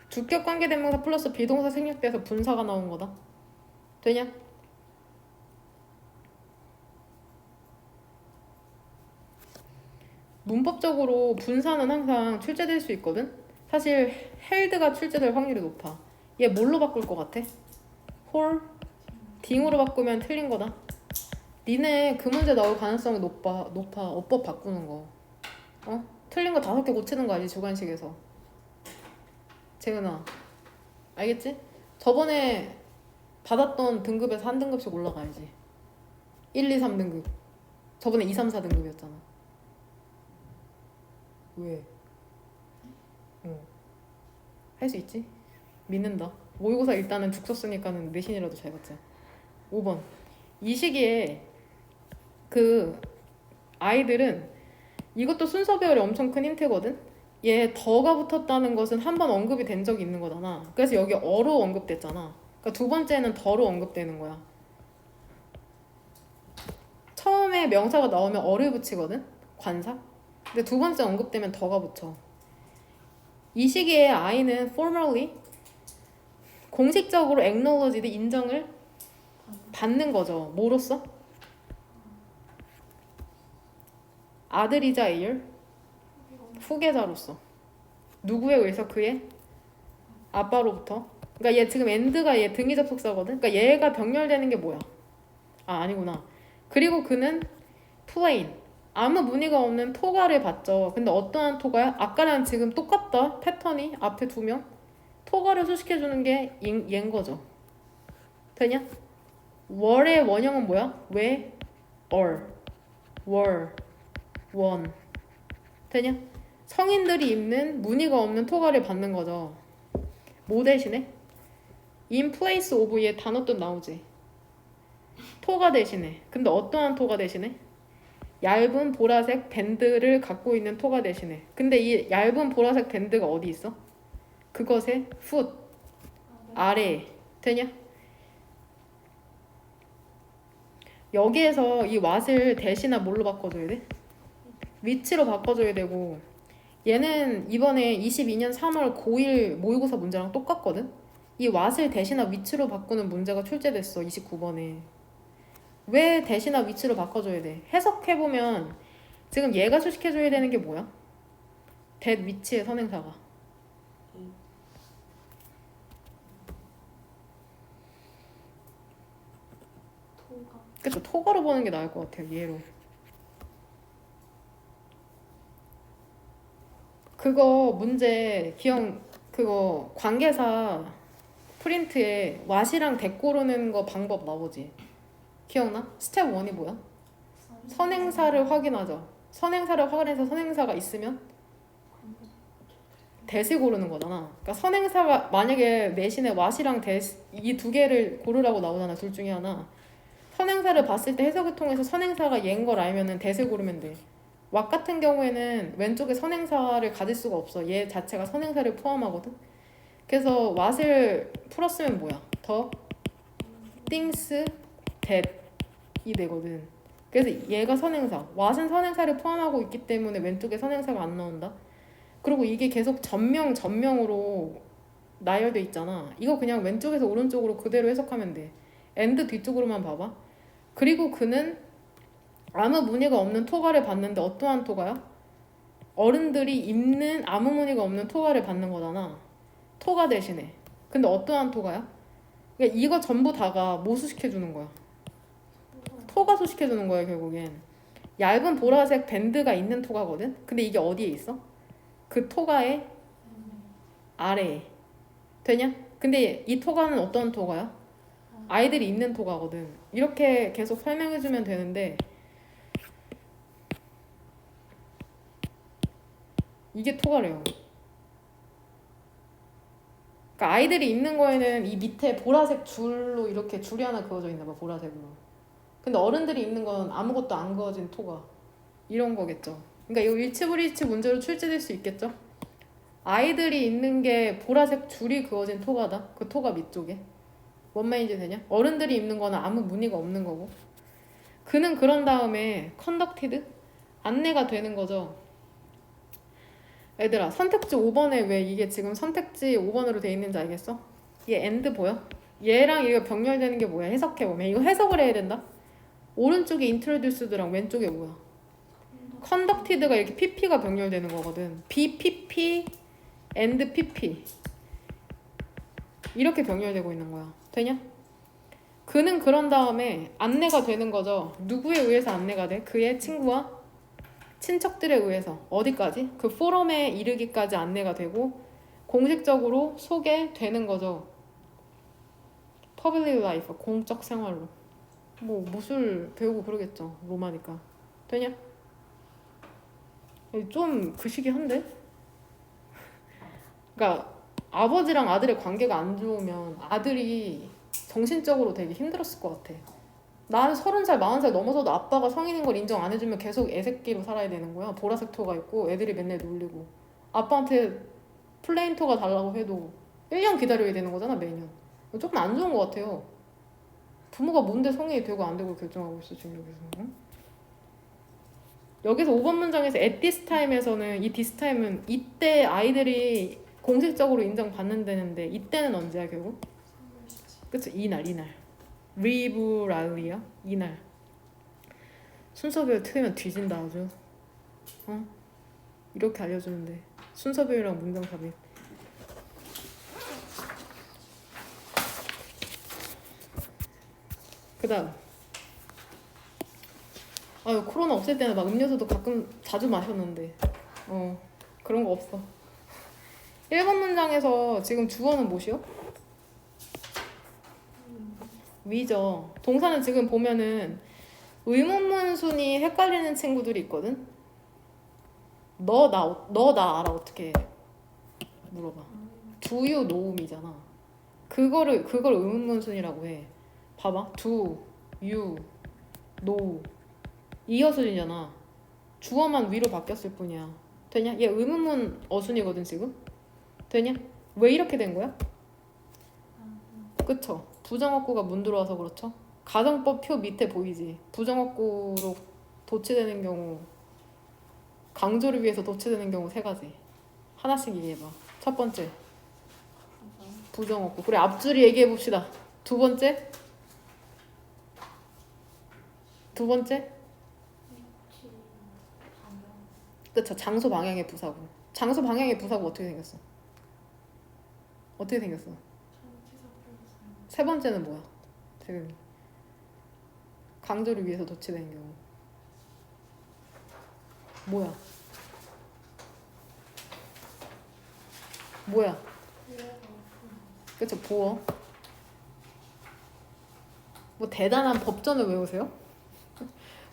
주격 관계대명사 플러스 비동사 생략돼서 분사가 나온 거다. 되냐? 문법적으로 분사는 항상 출제될 수 있거든. 사실 held가 출제될 확률이 높아. 얘 뭘로 바꿀 것 같아? whole 딩으로 바꾸면 틀린 거다. 니네 그 문제 나올 가능성이 높아. 어법 바꾸는 거. 어? 틀린 거 5개 고치는 거 알지? 주관식에서. 재은아 알겠지? 저번에 받았던 등급에서 한 등급씩 올라가야지. 1, 2, 3등급. 저번에 2, 3, 4등급이었잖아. 왜? 할 수 있지? 믿는다. 모의고사 일단은 죽 썼으니까는 내신이라도 잘 받자. 5번. 이 시기에 그 아이들은 이것도 순서별이 엄청 큰 힌트거든? 얘 더가 붙었다는 것은 한 번 언급이 된 적이 있는 거잖아. 그래서 여기 어로 언급됐잖아. 그러니까 두 번째는 더로 언급되는 거야. 처음에 명사가 나오면 어를 붙이거든? 관사? 근데 두 번째 언급되면 더가 붙여. 이 시기에 I는 formally 공식적으로 acknowledged 인정을 받는 거죠. 뭐로써? 아들이자 heir 후계자로서. 누구에 의해서? 그의 아빠로부터. 그러니까 얘 지금 and가 얘 등위 접속사거든. 그러니까 얘가 병렬되는 게 뭐야? 아 아니구나. 그리고 그는 plain 아무 무늬가 없는 토가를 받죠. 근데 어떠한 토가야? 아까랑 지금 똑같다. 패턴이 앞에 2명. 토가를 수식해주는 게 얘인 거죠. 되냐? 월의 원형은 뭐야? 왜? 월. 원. 되냐? 성인들이 입는 무늬가 없는 토가를 받는 거죠. 뭐 대신에? in place of 얘 단어 또 나오지. 토가 대신에. 근데 어떠한 토가 대신에? 얇은 보라색 밴드를 갖고 있는 토가 대신에. 근데 이 얇은 보라색 밴드가 어디 있어? 그것의 foot 아래에. 되냐? 여기에서 이 what을 대신에 뭘로 바꿔줘야 돼? 위치로 바꿔줘야 되고 얘는 이번에 22년 3월 고1 모의고사 문제랑 똑같거든? 이 what을 대신에 위치로 바꾸는 문제가 출제됐어. 29번에. 왜 대신에 위치로 바꿔줘야 돼? 해석해보면 지금 얘가 수식해줘야 되는 게 뭐야? that 위치의 선행사가. 토가. 그쵸? 토가로 보는 게 나을 것 같아요. 얘로. 그거 문제 그거 관계사 프린트에 왓이랑 대 고르는 거 방법 나오지. 기억나? 스텝 1이 뭐야? 선행사를 확인하죠. 선행사를 확인해서 선행사가 있으면 대시 고르는 거잖아. 그러니까 선행사가 만약에 내신에 왓이랑 이 두 개를 고르라고 나오잖아. 둘 중에 하나. 선행사를 봤을 때 해석을 통해서 선행사가 얘인 걸 알면은 대시 고르면 돼. 왓 같은 경우에는 왼쪽에 선행사를 가질 수가 없어. 얘 자체가 선행사를 포함하거든. 그래서 왓을 풀었으면 뭐야? 더 things that이 되거든. 그래서 얘가 선행사. 왓은 선행사를 포함하고 있기 때문에 왼쪽에 선행사가 안 나온다. 그리고 이게 계속 전명으로 나열돼 있잖아. 이거 그냥 왼쪽에서 오른쪽으로 그대로 해석하면 돼. and 뒤쪽으로만 봐봐. 그리고 그는 아무 무늬가 없는 토가를 봤는데 어떠한 토가야? 어른들이 입는 아무 무늬가 없는 토가를 받는 거잖아. 토가 대신에. 근데 어떠한 토가야? 그러니까 이거 전부 다가 뭐 수식해주는 거야? 토가 수식해주는 거야 결국엔. 얇은 보라색 밴드가 있는 토가거든? 근데 이게 어디에 있어? 그 토가의 아래에. 되냐? 근데 이 토가는 어떤 토가야? 아이들이 입는 토가거든. 이렇게 계속 설명해주면 되는데 이게 토가래요. 그러니까 아이들이 입는 거에는 이 밑에 보라색 줄로 이렇게 줄이 하나 그어져 있나 봐. 보라색으로. 근데 어른들이 입는 건 아무것도 안 그어진 토가. 이런 거겠죠. 그러니까 이 일치불일치 문제로 출제될 수 있겠죠. 아이들이 입는 게 보라색 줄이 그어진 토가다. 그 토가 밑쪽에. 뭔 말인지 되냐? 어른들이 입는 거는 아무 무늬가 없는 거고. 그는 그런 다음에 conducted 안내가 되는 거죠. 얘들아 선택지 5번에 왜 이게 지금 선택지 5번으로 돼 있는지 알겠어? 얘 and 보여? 얘랑 얘가 병렬되는 게 뭐야? 해석해보면 이거 해석을 해야 된다. 오른쪽에 introduced랑 왼쪽에 뭐야? conducted가 이렇게 pp가 병렬되는 거거든. bpp and pp 이렇게 병렬되고 있는 거야. 되냐? 그는 그런 다음에 안내가 되는 거죠. 누구에 의해서 안내가 돼? 그의 친구와 친척들에 의해서 어디까지? 그 포럼에 이르기까지 안내가 되고 공식적으로 소개되는 거죠. Public life, 공적 생활로. 뭐 무술 배우고 그러겠죠. 로마니까. 되냐? 좀 그시기한데? 그러니까 아버지랑 아들의 관계가 안 좋으면 아들이 정신적으로 되게 힘들었을 것 같아. 나는 30살, 40살 넘어서도 아빠가 성인인 걸 인정 안 해주면 계속 애새끼로 살아야 되는 거야. 보라색 토가 있고 애들이 맨날 놀리고 아빠한테 플레인 토가 달라고 해도 1년 기다려야 되는 거잖아 매년. 조금 안 좋은 것 같아요. 부모가 뭔데 성인이 되고 안 되고 결정하고 있어 지금 여기서. 응? 여기서 5번 문장에서 at this time에서는 이 this time은 이때 아이들이 공식적으로 인정받는다는데 이때는 언제야 결국? 그쵸? 이날 리브랄리야? 이날 순서별 틀리면 뒤진다 아주. 어? 이렇게 알려주는데 순서별이랑 문장 답이. 그 다음 아유 코로나 없을 때는 막 음료수도 가끔 자주 마셨는데 그런 거 없어. 1번 문장에서 지금 주어는 뭐시요? 위죠. 동사는 지금 보면은 의문문 순이 헷갈리는 친구들이 있거든. 너 나 알아 어떻게 물어봐. Do you know me잖아. 그걸 의문문 순이라고 해. 봐봐. Do you know 이어순이잖아. 주어만 위로 바뀌었을 뿐이야. 되냐? 얘 의문문 어순이거든 지금. 되냐? 왜 이렇게 된 거야? 그쵸? 부정어구가 문 들어와서 그렇죠? 가정법 표 밑에 보이지? 부정어구로 도치되는 경우, 강조를 위해서 도치되는 경우 3가지. 하나씩 얘기해봐. 첫 번째 부정어구. 그래 앞줄이 얘기해봅시다. 두 번째 그쵸? 장소 방향의 부사구. 장소 방향의 부사구 어떻게 생겼어? 세 번째는 뭐야? 지금 강조를 위해서 도치되는 경우 뭐야? 뭐야? 그쵸, 보어. 뭐 대단한 법전을 외우세요?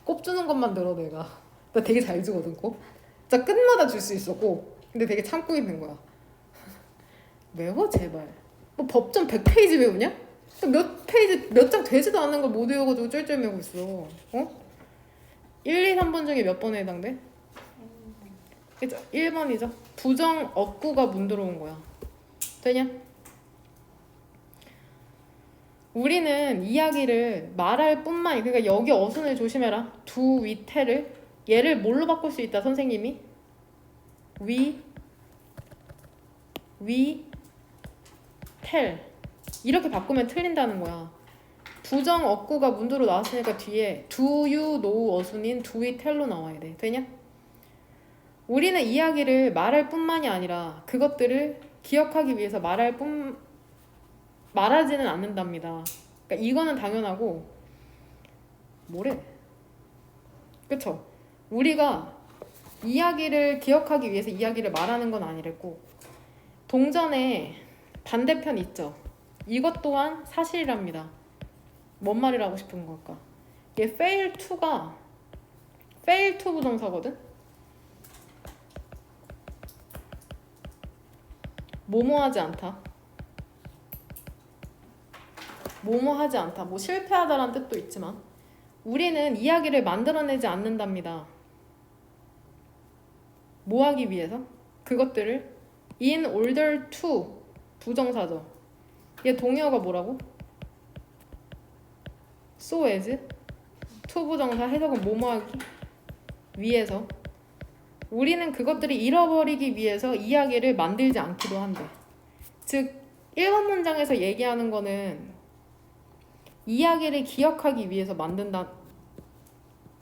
꼽주는 것만 들어 내가. 나 되게 잘 주거든 꼭. 진짜 끝마다 줄 수 있어 꼭. 근데 되게 참고 있는 거야. 외워 제발. 뭐 법전 100페이지 외우냐? 몇 페이지 몇 장 되지도 않는 걸 못 외워가지고 쫄쫄 매고 있어. 어? 1, 2, 3번 중에 몇 번에 해당돼? 그죠? 1번이죠. 부정 억구가 문 들어온 거야. 되냐? 우리는 이야기를 말할 뿐만 그러니까 여기 어순을 조심해라. do, we, tell을 얘를 뭘로 바꿀 수 있다 선생님이? we tell 이렇게 바꾸면 틀린다는 거야. 부정 억구가 문도로 나왔으니까 뒤에 do you know 어순인 do we tell로 나와야 돼. 되냐? 우리는 이야기를 말할 뿐만이 아니라 그것들을 기억하기 위해서 말하지는 않는답니다. 그러니까 이거는 당연하고 뭐래? 그쵸? 우리가 이야기를 기억하기 위해서 이야기를 말하는 건 아니랬고 동전의 반대편 있죠? 이것 또한 사실이랍니다. 뭔 말이라고 싶은 걸까? 얘 fail to가 fail to 부정사거든? 뭐뭐 하지 않다. 뭐뭐 하지 않다. 뭐 실패하다라는 뜻도 있지만 우리는 이야기를 만들어내지 않는답니다. 뭐 하기 위해서? 그것들을 in order to 부정사죠. 얘 동의어가 뭐라고? so as to 부정사 해석은 뭐뭐 하기 위해서 우리는 그것들을 잃어버리기 위해서 이야기를 만들지 않기도 한대. 즉 1번 문장에서 얘기하는 거는 이야기를 기억하기 위해서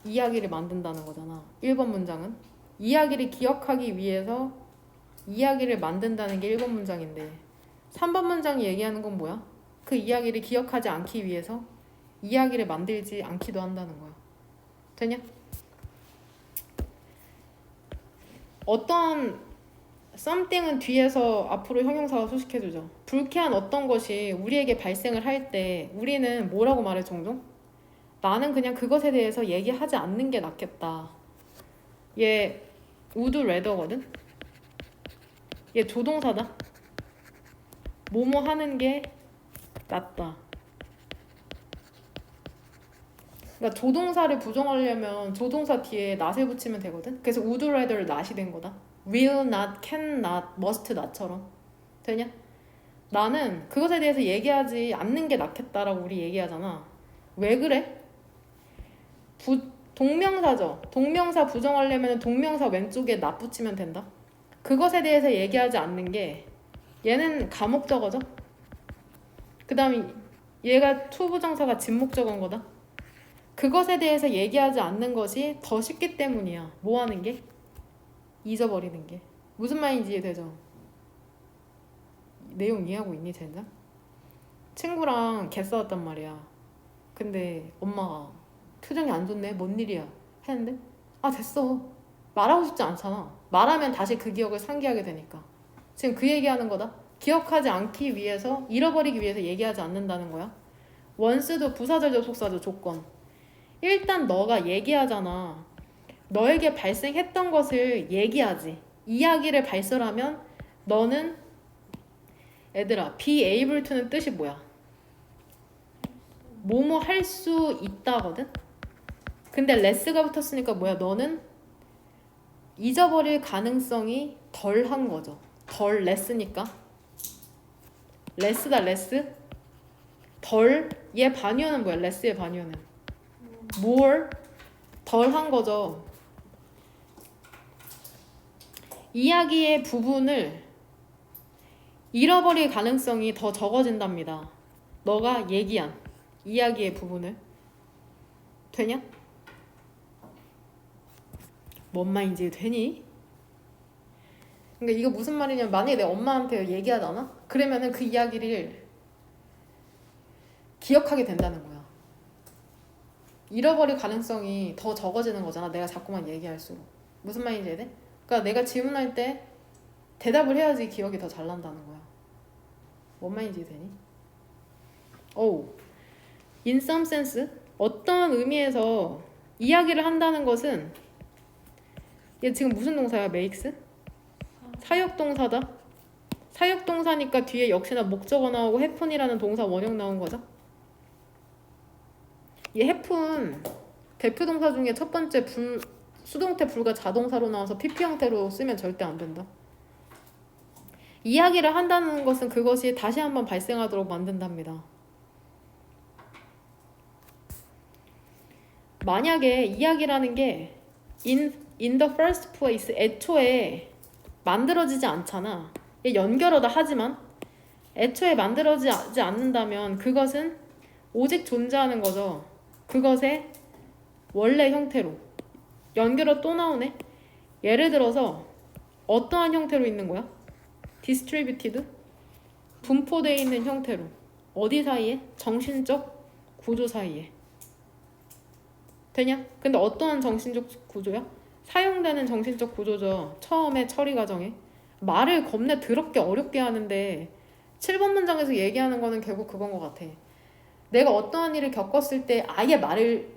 이야기를 만든다는 거잖아. 1번 문장은 이야기를 기억하기 위해서 이야기를 만든다는 게 1번 문장인데 3번 문장이 얘기하는 건 뭐야? 그 이야기를 기억하지 않기 위해서 이야기를 만들지 않기도 한다는 거야. 되냐? 어떠한 something은 뒤에서 앞으로 형용사가 수식해주죠. 불쾌한 어떤 것이 우리에게 발생을 할 때 우리는 뭐라고 말해 종종? 나는 그냥 그것에 대해서 얘기하지 않는 게 낫겠다. 얘 would rather거든? 얘 조동사다. 뭐뭐 하는 게 낫다. 그러니까 조동사를 부정하려면 조동사 뒤에 not을 붙이면 되거든. 그래서 would rather not이 된 거다. will not, can not, must not처럼. 되냐? 나는 그것에 대해서 얘기하지 않는 게 낫겠다라고 우리 얘기하잖아. 왜 그래? 동명사죠. 동명사 부정하려면 동명사 왼쪽에 not 붙이면 된다. 그것에 대해서 얘기하지 않는 게 얘는 가목적어죠. 그 다음에 얘가 투부정사가 진목적어인 거다. 그것에 대해서 얘기하지 않는 것이 더 쉽기 때문이야. 뭐 하는 게? 잊어버리는 게. 무슨 말인지 이해되죠? 내용 이해하고 있니 젠장? 친구랑 개 싸웠단 말이야. 근데 엄마가 표정이 안 좋네. 뭔 일이야? 했는데 아 됐어. 말하고 싶지 않잖아. 말하면 다시 그 기억을 상기하게 되니까. 지금 그 얘기하는 거다. 기억하지 않기 위해서 잃어버리기 위해서 얘기하지 않는다는 거야. 원스도 부사절 접속사죠. 조건. 일단 너가 얘기하잖아. 너에게 발생했던 것을 얘기하지. 이야기를 발설하면 너는 얘들아 be able to는 뜻이 뭐야? 뭐뭐 할 수 있다거든? 근데 less가 붙었으니까 뭐야? 너는 잊어버릴 가능성이 덜한 거죠. 덜 less니까 less다 less 덜 얘 반유어는 뭐야? less의 반유어는 more 덜한 거죠. 이야기의 부분을 잃어버릴 가능성이 더 적어진답니다. 너가 얘기한 이야기의 부분을. 되냐? 뭔 말인지 되니? 그러니까 이거 무슨 말이냐면 만약에 내 엄마한테 얘기하잖아? 그러면은 그 이야기를 기억하게 된다는 거야. 잃어버릴 가능성이 더 적어지는 거잖아. 내가 자꾸만 얘기할수록. 무슨 말인지 이해돼? 그러니까 내가 질문할 때 대답을 해야지 기억이 더 잘 난다는 거야. 뭔 말인지 되니? 오, in some sense 어떤 의미에서 이야기를 한다는 것은 얘 지금 무슨 동사야? makes? 사역동사다. 사역동사니까 뒤에 역시나 목적어 나오고 happen이라는 동사 원형 나온 거죠. 이 happen 대표 동사 중에 첫 번째 수동태 불가 자동사로 나와서 PP 형태로 쓰면 절대 안 된다. 이야기를 한다는 것은 그것이 다시 한번 발생하도록 만든답니다. 만약에 이야기라는 게 in the first place 애초에 만들어지지 않잖아. 연결어다 하지만 애초에 만들어지지 않는다면 그것은 오직 존재하는 거죠. 그것의 원래 형태로. 연결어 또 나오네. 예를 들어서 어떠한 형태로 있는 거야? distributed 분포되어 있는 형태로. 어디 사이에? 정신적 구조 사이에. 되냐? 근데 어떠한 정신적 구조야? 사용되는 정신적 구조죠. 처음에 처리 과정에. 말을 겁내 더럽게 어렵게 하는데 7번 문장에서 얘기하는 거는 결국 그건 것 같아. 내가 어떠한 일을 겪었을 때 아예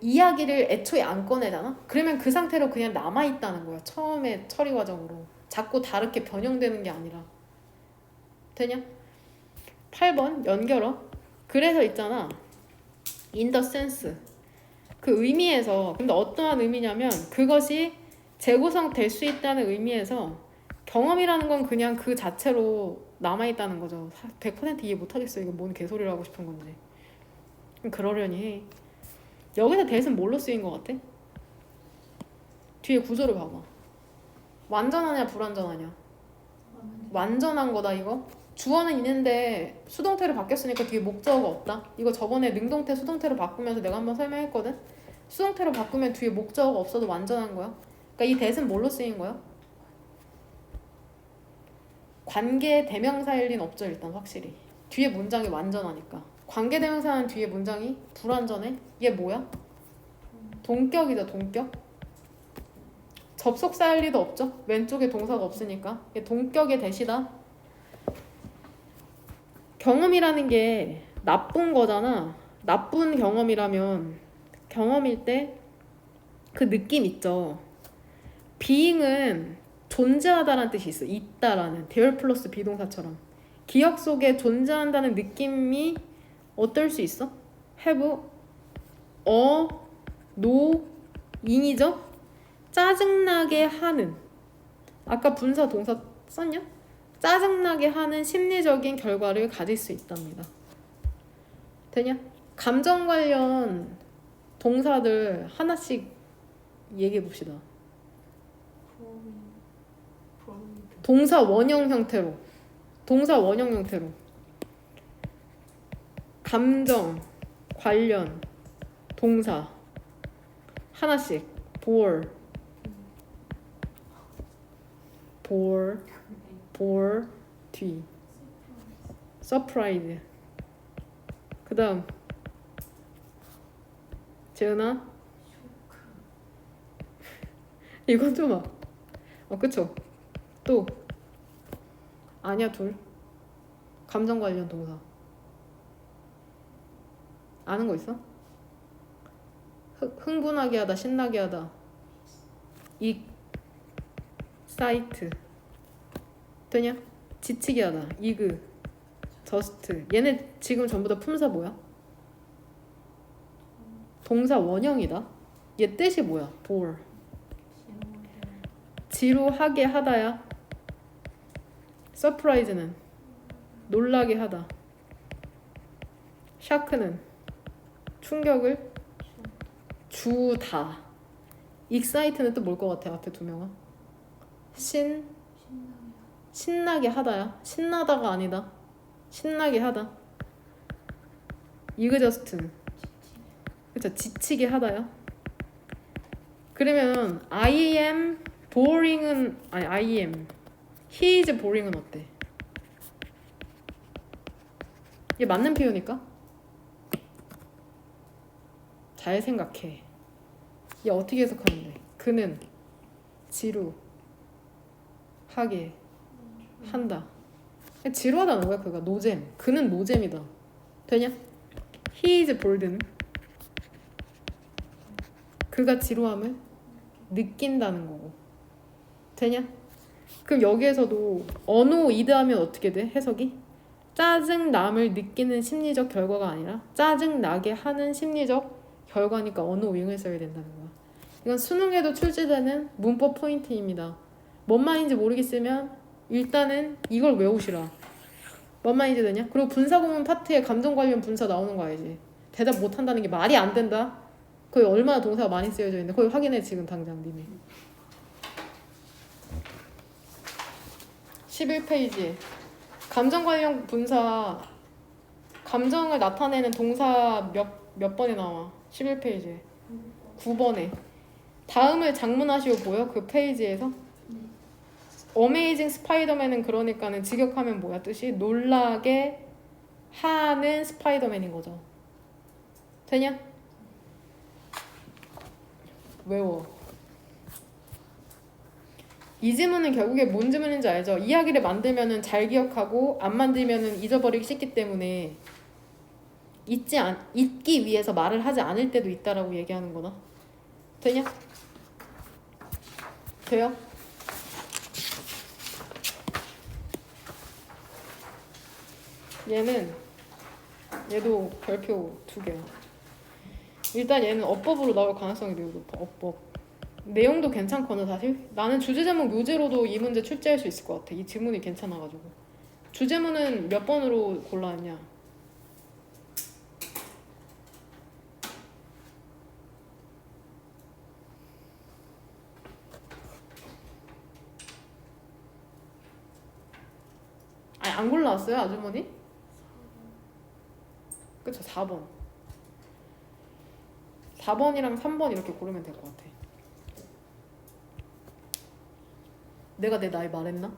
이야기를 애초에 안 꺼내잖아? 그러면 그 상태로 그냥 남아있다는 거야. 처음에 처리 과정으로. 자꾸 다르게 변형되는 게 아니라. 되냐? 8번 연결어. 그래서 있잖아. in the sense. 그 의미에서. 근데 어떠한 의미냐면 그것이 재구성 될 수 있다는 의미에서 경험이라는 건 그냥 그 자체로 남아있다는 거죠. 100% 이해 못하겠어. 이거 뭔 개소리를 하고 싶은 건지. 그러려니 해. 여기서 대신 뭘로 쓰인 것 같아? 뒤에 구조를 봐봐. 완전하냐 불완전하냐? 완전한 거다 이거. 주어는 있는데 수동태로 바뀌었으니까 뒤에 목적어가 없다. 이거 저번에 능동태 수동태로 바꾸면서 내가 한번 설명했거든. 수동태로 바꾸면 뒤에 목적어가 없어도 완전한 거야. 그러니까 이 대신 뭘로 쓰인 거야? 관계 대명사일 린 없죠. 일단 확실히 뒤에 문장이 완전하니까. 관계 대명사는 뒤에 문장이 불완전해? 이게 뭐야? 동격이죠. 동격. 접속사일 리도 없죠. 왼쪽에 동사가 없으니까. 이게 동격의 대시다. 경험이라는 게 나쁜 거잖아. 나쁜 경험이라면 경험일 때 그 느낌 있죠. being은 존재하다라는 뜻이 있어. 있다라는 there 플러스 비동사처럼 기억 속에 존재한다는 느낌이 어떨 수 있어? have, no, ing이죠? 짜증나게 하는. 아까 분사 동사 썼냐? 짜증나게 하는 심리적인 결과를 가질 수 있답니다. 되냐? 감정 관련 동사들 하나씩 얘기해 봅시다. 동사 원형 형태로. 동사 원형 형태로. 감정 관련 동사 하나씩. bore, 뒤. surprise. 그 다음 재은아 이건 좀 그쵸? 또 아니야 둘. 감정 관련 동사 아는 거 있어? 흥분하게 하다, 신나게 하다. 사이트 되냐? 지치게 하다. 이그, 저스트. 얘네 지금 전부 다 품사 뭐야? 동사 원형이다. 얘 뜻이 뭐야? bore. 지루하게 하다야. surprise는 놀라게 하다. shock는 충격을 주다. excite는 또 뭘 것 같아? 앞에 두 명은 신나게 하다야. 신나다가 아니다. 신나게 하다. exhaust는 그쵸? 지치게 하다야. 그러면 I am boring은 아니 I am he is boring은 어때? 얘 맞는 표현일까? 잘 생각해. 얘 어떻게 해석하는데? 그는 지루하게 한다. 지루하다는 거야 그가. 노잼. 그는 노잼이다. 되냐? He is bored는 그가 지루함을 느낀다는 거고. 되냐? 그럼 여기에서도 언어이드 하면 어떻게 돼? 해석이? 짜증남을 느끼는 심리적 결과가 아니라 짜증나게 하는 심리적 결과니까 언어윙을 써야 된다는 거야. 이건 수능에도 출제되는 문법 포인트입니다. 뭔 말인지 모르겠으면 일단은 이걸 외우시라. 뭔 말인지 되냐? 그리고 분사구문 파트에 감정 관련 분사 나오는 거 알지? 대답 못한다는 게 말이 안 된다. 거기 얼마나 동사가 많이 쓰여져 있는데 거기 확인해 지금 당장 니네. 11페이지에 감정 관련 분사 감정을 나타내는 동사 몇 번에 나와? 11페이지에 9번에 다음을 장문하시오 보여? 그 페이지에서 어메이징 스파이더맨은 그러니까는 직역하면 뭐야 뜻이? 놀라게 하는 스파이더맨인 거죠. 되냐? 외워. 이 지문은 결국에 뭔 지문인지 알죠? 이야기를 만들면은 잘 기억하고 안 만들면은 잊어버리기 쉽기 때문에 잊기 위해서 말을 하지 않을 때도 있다라고 얘기하는 거다. 되냐? 돼요? 얘도 별표 2개야. 일단 얘는 어법으로 나올 가능성이 매우 높아. 어법. 내용도 괜찮거든 사실. 나는 주제제목 묘제로도 이 문제 출제할 수 있을 것 같아. 이 지문이 괜찮아가지고. 주제문은 몇 번으로 골라왔냐? 아니 안 골라왔어요 아주머니? 그쵸 4번 4번이랑 3번 이렇게 고르면 될 것 같아. 내가 내 나이 말했나?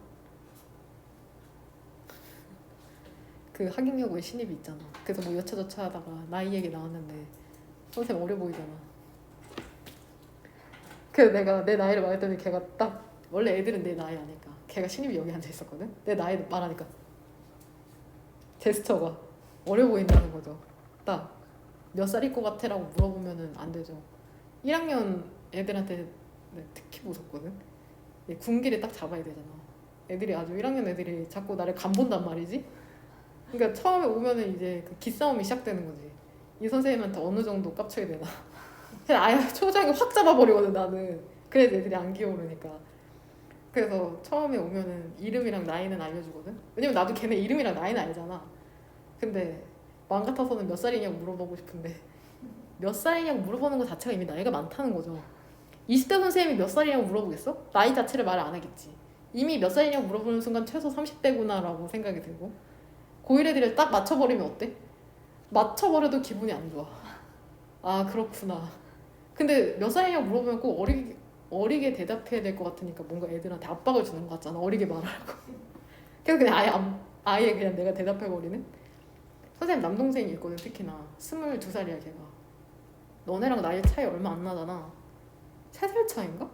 그 학인여고에 신입이 있잖아. 그래서 뭐 여차저차 하다가 나이 얘기 나왔는데 선생님 어려 보이잖아. 그래서 내가 내 나이를 말했더니 걔가 딱 원래 애들은 내 나이 아니까 걔가 신입이 여기 앉아 있었거든. 내 나이 말하니까 제스처가 어려 보인다는 거죠. 딱 몇 살일 것 같아? 라고 물어보면은 안 되죠. 1학년 애들한테 특히 무섭거든. 군기를 딱 잡아야 되잖아. 애들이 아주 1학년 애들이 자꾸 나를 간본단 말이지. 그러니까 처음에 오면은 이제 그 기싸움이 시작되는 거지. 이 선생님한테 어느 정도 깝쳐야 되나. 그냥 아예 초장에 확 잡아버리거든 나는. 그래서 애들이 안 기어오르니까. 그래서 처음에 오면은 이름이랑 나이는 알려주거든. 왜냐면 나도 걔네 이름이랑 나이는 알잖아. 근데 마음 같아서는 몇 살이냐고 물어보고 싶은데 몇 살이냐고 물어보는 것 자체가 이미 나이가 많다는 거죠. 20대 선생님이 몇 살이냐고 물어보겠어? 나이 자체를 말을 안 하겠지. 이미 몇 살이냐고 물어보는 순간 최소 30대구나 라고 생각이 들고 고1 애들을 딱 맞춰버리면 어때? 맞춰버려도 기분이 안 좋아. 아 그렇구나. 근데 몇 살이냐고 물어보면 꼭 어리게 대답해야 될 것 같으니까 뭔가 애들한테 압박을 주는 것 같잖아. 어리게 말하라고. 그래서 그냥 아예 그냥 내가 대답해버리는? 선생님 남동생이 있거든. 특히나 22살이야 걔가. 너네랑 나이 차이 얼마 안 나잖아. 3살 차인가?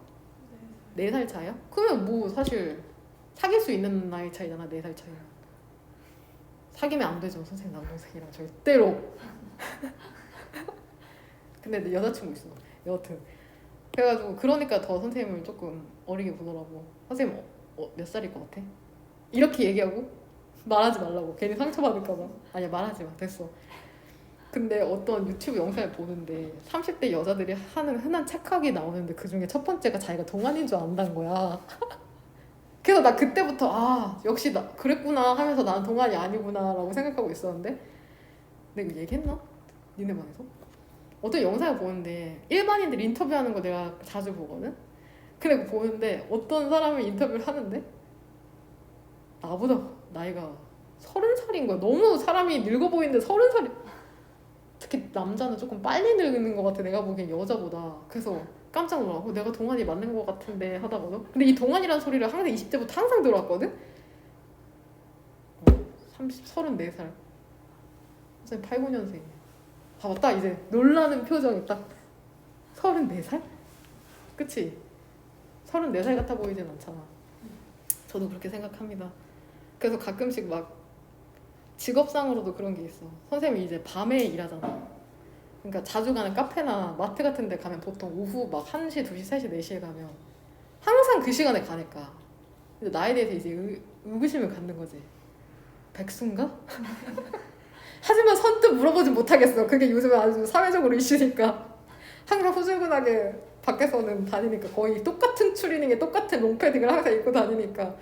4살 차이야? 그러면 뭐 사실 사귈 수 있는 나이 차이잖아. 4살 차이면 사귀면 안 되죠 선생님 남동생이랑 절대로. 근데 내 여자친구 있어. 여하튼 그래가지고 그러니까 더 선생님을 조금 어리게 보더라고. 선생님 몇 살일 것 같아? 이렇게 얘기하고 말하지 말라고. 괜히 상처받을까봐. 아니야 말하지 마. 됐어. 근데 어떤 유튜브 영상을 보는데 30대 여자들이 하는 흔한 착각이 나오는데 그중에 첫 번째가 자기가 동안인 줄 안다는 거야. 그래서 나 그때부터 아 역시 나 그랬구나 하면서 나는 동안이 아니구나 라고 생각하고 있었는데 내가 이거 얘기했나? 니네 반에서? 어떤 영상을 보는데 일반인들 인터뷰하는 거 내가 자주 보거든? 근데 보는데 어떤 사람이 인터뷰를 하는데 나보다 나이가 30살인 거야. 너무 사람이 늙어 보이는데 30살이. 특히 남자는 조금 빨리 늙는 것 같아. 내가 보기엔 여자보다. 그래서 깜짝 놀라고 내가 동안이 맞는 것 같은데 하다가도. 근데 이 동안이라는 소리를 항상 20대부터 항상 들어왔거든. 34살. 선생님 89년생이야. 봐봐 딱 이제 놀라는 표정이 딱 34살? 그치? 34살 같아 보이진 않잖아. 저도 그렇게 생각합니다. 그래서 가끔씩 막 직업상으로도 그런 게 있어. 선생님이 이제 밤에 일하잖아. 그러니까 자주 가는 카페나 마트 같은 데 가면 보통 오후 막 1시, 2시, 3시, 4시에 가면 항상 그 시간에 가니까 이제 나에 대해서 이제 의구심을 갖는 거지. 백수인가? 하지만 선뜻 물어보진 못하겠어. 그게 요즘에 아주 사회적으로 이슈니까. 항상 후줄근하게 밖에서는 다니니까 거의 똑같은 추리닝에 똑같은 롱패딩을 항상 입고 다니니까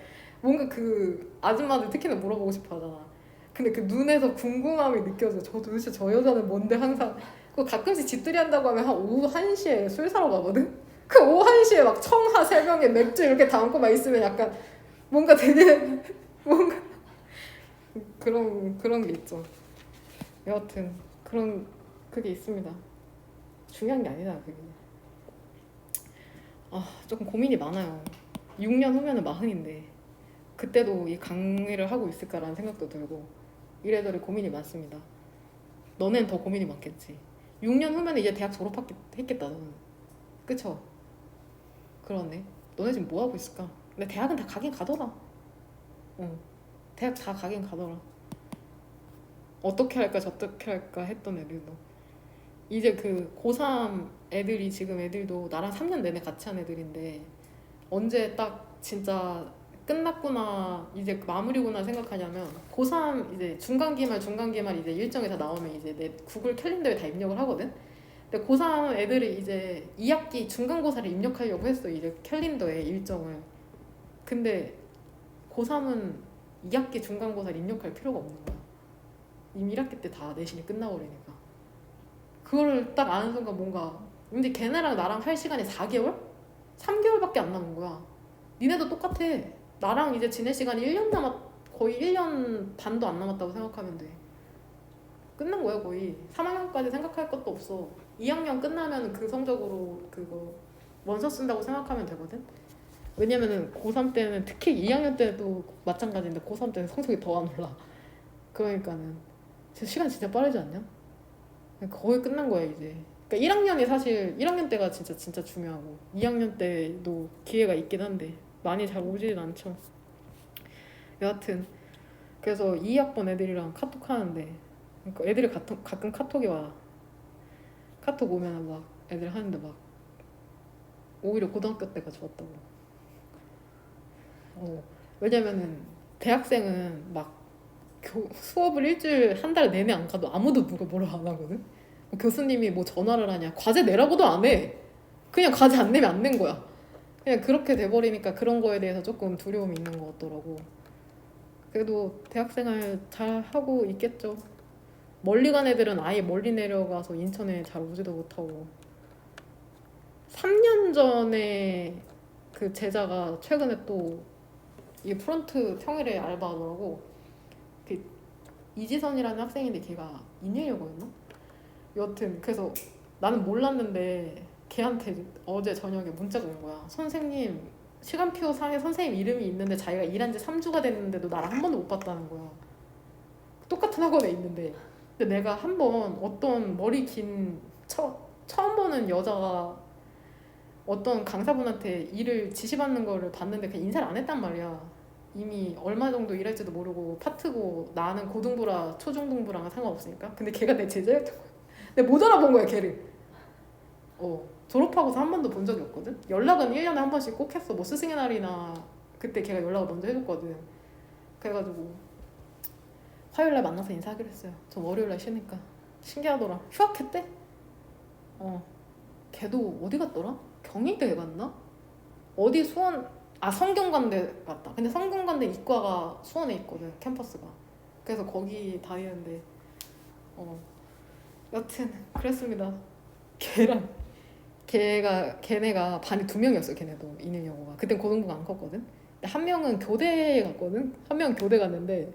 뭔가 그 아줌마들 특히나 물어보고 싶어 하잖아. 근데 그 눈에서 궁금함이 느껴져. 저 도대체 저 여자는 뭔데 항상. 그 가끔씩 집들이 한다고 하면 한 오후 1시에 술 사러 가거든? 그 오후 1시에 막 청하 3병에 맥주 이렇게 담고 막 있으면 약간 뭔가 되게 뭔가 그런 게 있죠. 여하튼 그게 있습니다. 중요한 게 아니다 그게. 조금 고민이 많아요. 6년 후면은 40인데 그때도 이 강의를 하고 있을까라는 생각도 들고 이래저래 고민이 많습니다. 너넨 더 고민이 많겠지. 6년 후면 이제 대학 졸업했겠다 너는. 그쵸? 그러네. 너네 지금 뭐 하고 있을까? 근데 대학은 다 가긴 가더라. 대학 다 가긴 가더라. 어떻게 할까 저떻게 할까 했던 애들도 이제 그 고3 애들이 지금 애들도 나랑 3년 내내 같이 한 애들인데 언제 딱 진짜 끝났구나 이제 마무리구나 생각하냐면 고3 이제 중간기말 이제 일정이 다 나오면 이제 내 구글 캘린더에 다 입력을 하거든. 근데 고3 애들이 이제 2학기 중간고사를 입력하려고 했어 이제 캘린더에 일정을. 근데 고3은 2학기 중간고사를 입력할 필요가 없는 거야. 이미 1학기 때 다 내신이 끝나버리니까. 그거를 딱 아는 순간 뭔가 근데 걔네랑 나랑 할 시간이 4개월? 3개월밖에 안 남은 거야. 니네도 똑같아. 나랑 이제 지낼 시간이 1년 거의 1년 반도 안 남았다고 생각하면 돼. 끝난 거야 거의. 3학년까지 생각할 것도 없어. 2학년 끝나면 그 성적으로 그거 원서 쓴다고 생각하면 되거든. 왜냐면은 고3 때는 특히 2학년 때도 마찬가지인데 고3 때는 성적이 더 안 올라. 그러니까는 시간 진짜 빠르지 않냐? 거의 끝난 거야 이제. 그러니까 1학년이 사실 1학년 때가 진짜 중요하고 2학년 때도 기회가 있긴 한데 많이 잘 오지는 않죠. 여하튼 그래서 2학번 애들이랑 카톡 하는데 그러니까 애들이 가끔 카톡이 와. 카톡 오면 막 애들 하는데 막 오히려 고등학교 때가 좋았다고. 왜냐면은 대학생은 막 수업을 일주일 한 달 내내 안 가도 아무도 누가 뭐라 안 하거든. 교수님이 뭐 전화를 하냐 과제 내라고도 안 해. 그냥 과제 안 내면 안 낸 거야. 그냥 그렇게 돼버리니까 그런 거에 대해서 조금 두려움이 있는 것 같더라고. 그래도 대학생활 잘 하고 있겠죠. 멀리 간 애들은 아예 멀리 내려가서 인천에 잘 오지도 못하고. 3년 전에 그 제자가 최근에 또 이 프론트 평일에 알바하더라고. 그 이지선이라는 학생인데 걔가 인일여고였나? 여튼 그래서 나는 몰랐는데 걔한테 어제 저녁에 문자가 온 거야. 선생님 시간표 상에 선생님 이름이 있는데 자기가 일한 지 3주가 됐는데도 나랑 한 번도 못 봤다는 거야. 똑같은 학원에 있는데. 근데 내가 한 번 어떤 머리 긴 처음 보는 여자가 어떤 강사분한테 일을 지시받는 거를 봤는데 그냥 인사를 안 했단 말이야. 이미 얼마 정도 일할지도 모르고 파트고 나는 고등부라 초중등부랑 상관없으니까. 근데 걔가 내 제자였던 거야. 내가 못 알아본 거야 걔를. 졸업하고서 한 번도 본 적이 없거든. 연락은 1년에 한 번씩 꼭 했어. 뭐 스승의 날이나 그때 걔가 연락을 먼저 해줬거든. 그래가지고 화요일날 만나서 인사하기로 했어요. 저 월요일날 쉬니까. 신기하더라. 휴학했대? 걔도 어디 갔더라? 경희대 갔나? 어디 성균관대 갔다. 근데 성균관대 이과가 수원에 있거든 캠퍼스가. 그래서 거기 다니는데 여튼 그랬습니다. 걔네가 반이 2명이었어. 걔네도 인일여고가. 그땐 고등부가 안 컸거든. 근데 한 명은 교대 갔거든. 한 명은 교대 갔는데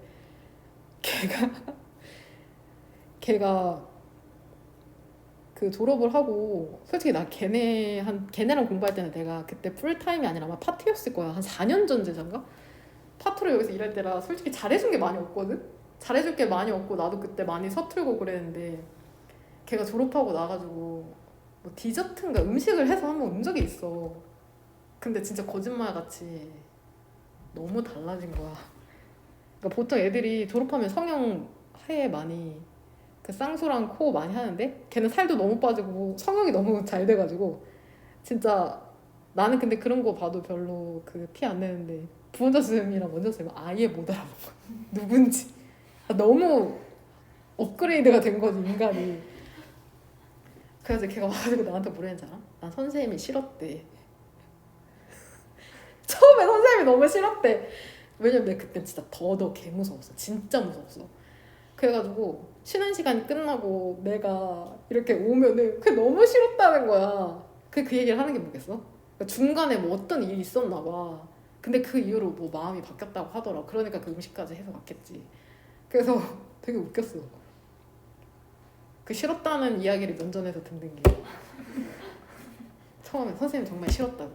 걔가 그 졸업을 하고 솔직히 나 걔네랑 공부할 때는 내가 그때 풀타임이 아니라 아마 파트였을 거야. 한 4년 전 제자인가? 파트로 여기서 일할 때라 솔직히 잘해준 게 많이 없거든? 잘해줄 게 많이 없고 나도 그때 많이 서툴고 그랬는데 걔가 졸업하고 나가지고 뭐 디저트인가 음식을 해서 한번 온 적이 있어. 근데 진짜 거짓말같이 너무 달라진 거야. 그러니까 보통 애들이 졸업하면 성형 해 많이 그 쌍수랑 코 많이 하는데 걔는 살도 너무 빠지고 성형이 너무 잘 돼가지고 진짜 나는 근데 그런 거 봐도 별로 그 티 안 내는데 부원자 쌤이랑 원자 쌤은 아예 못 알아본 거야. 누군지. 너무 업그레이드가 된 거지 인간이. 그래서 걔가 와가지고 나한테 뭐라 했는지 알아? 난 선생님이 싫었대. 처음에 선생님이 너무 싫었대. 왜냐면 내가 그때 진짜 더더 개 무서웠어. 진짜 무서웠어. 그래가지고 쉬는 시간이 끝나고 내가 이렇게 오면은 그게 너무 싫었다는 거야. 그 얘기를 하는 게 뭐겠어? 그러니까 중간에 뭐 어떤 일이 있었나 봐. 근데 그 이후로 뭐 마음이 바뀌었다고 하더라. 그러니까 그 음식까지 해서 갔겠지. 그래서 되게 웃겼어. 그 싫었다는 이야기를 면전에서 듣는 게 처음에 선생님 정말 싫었다고.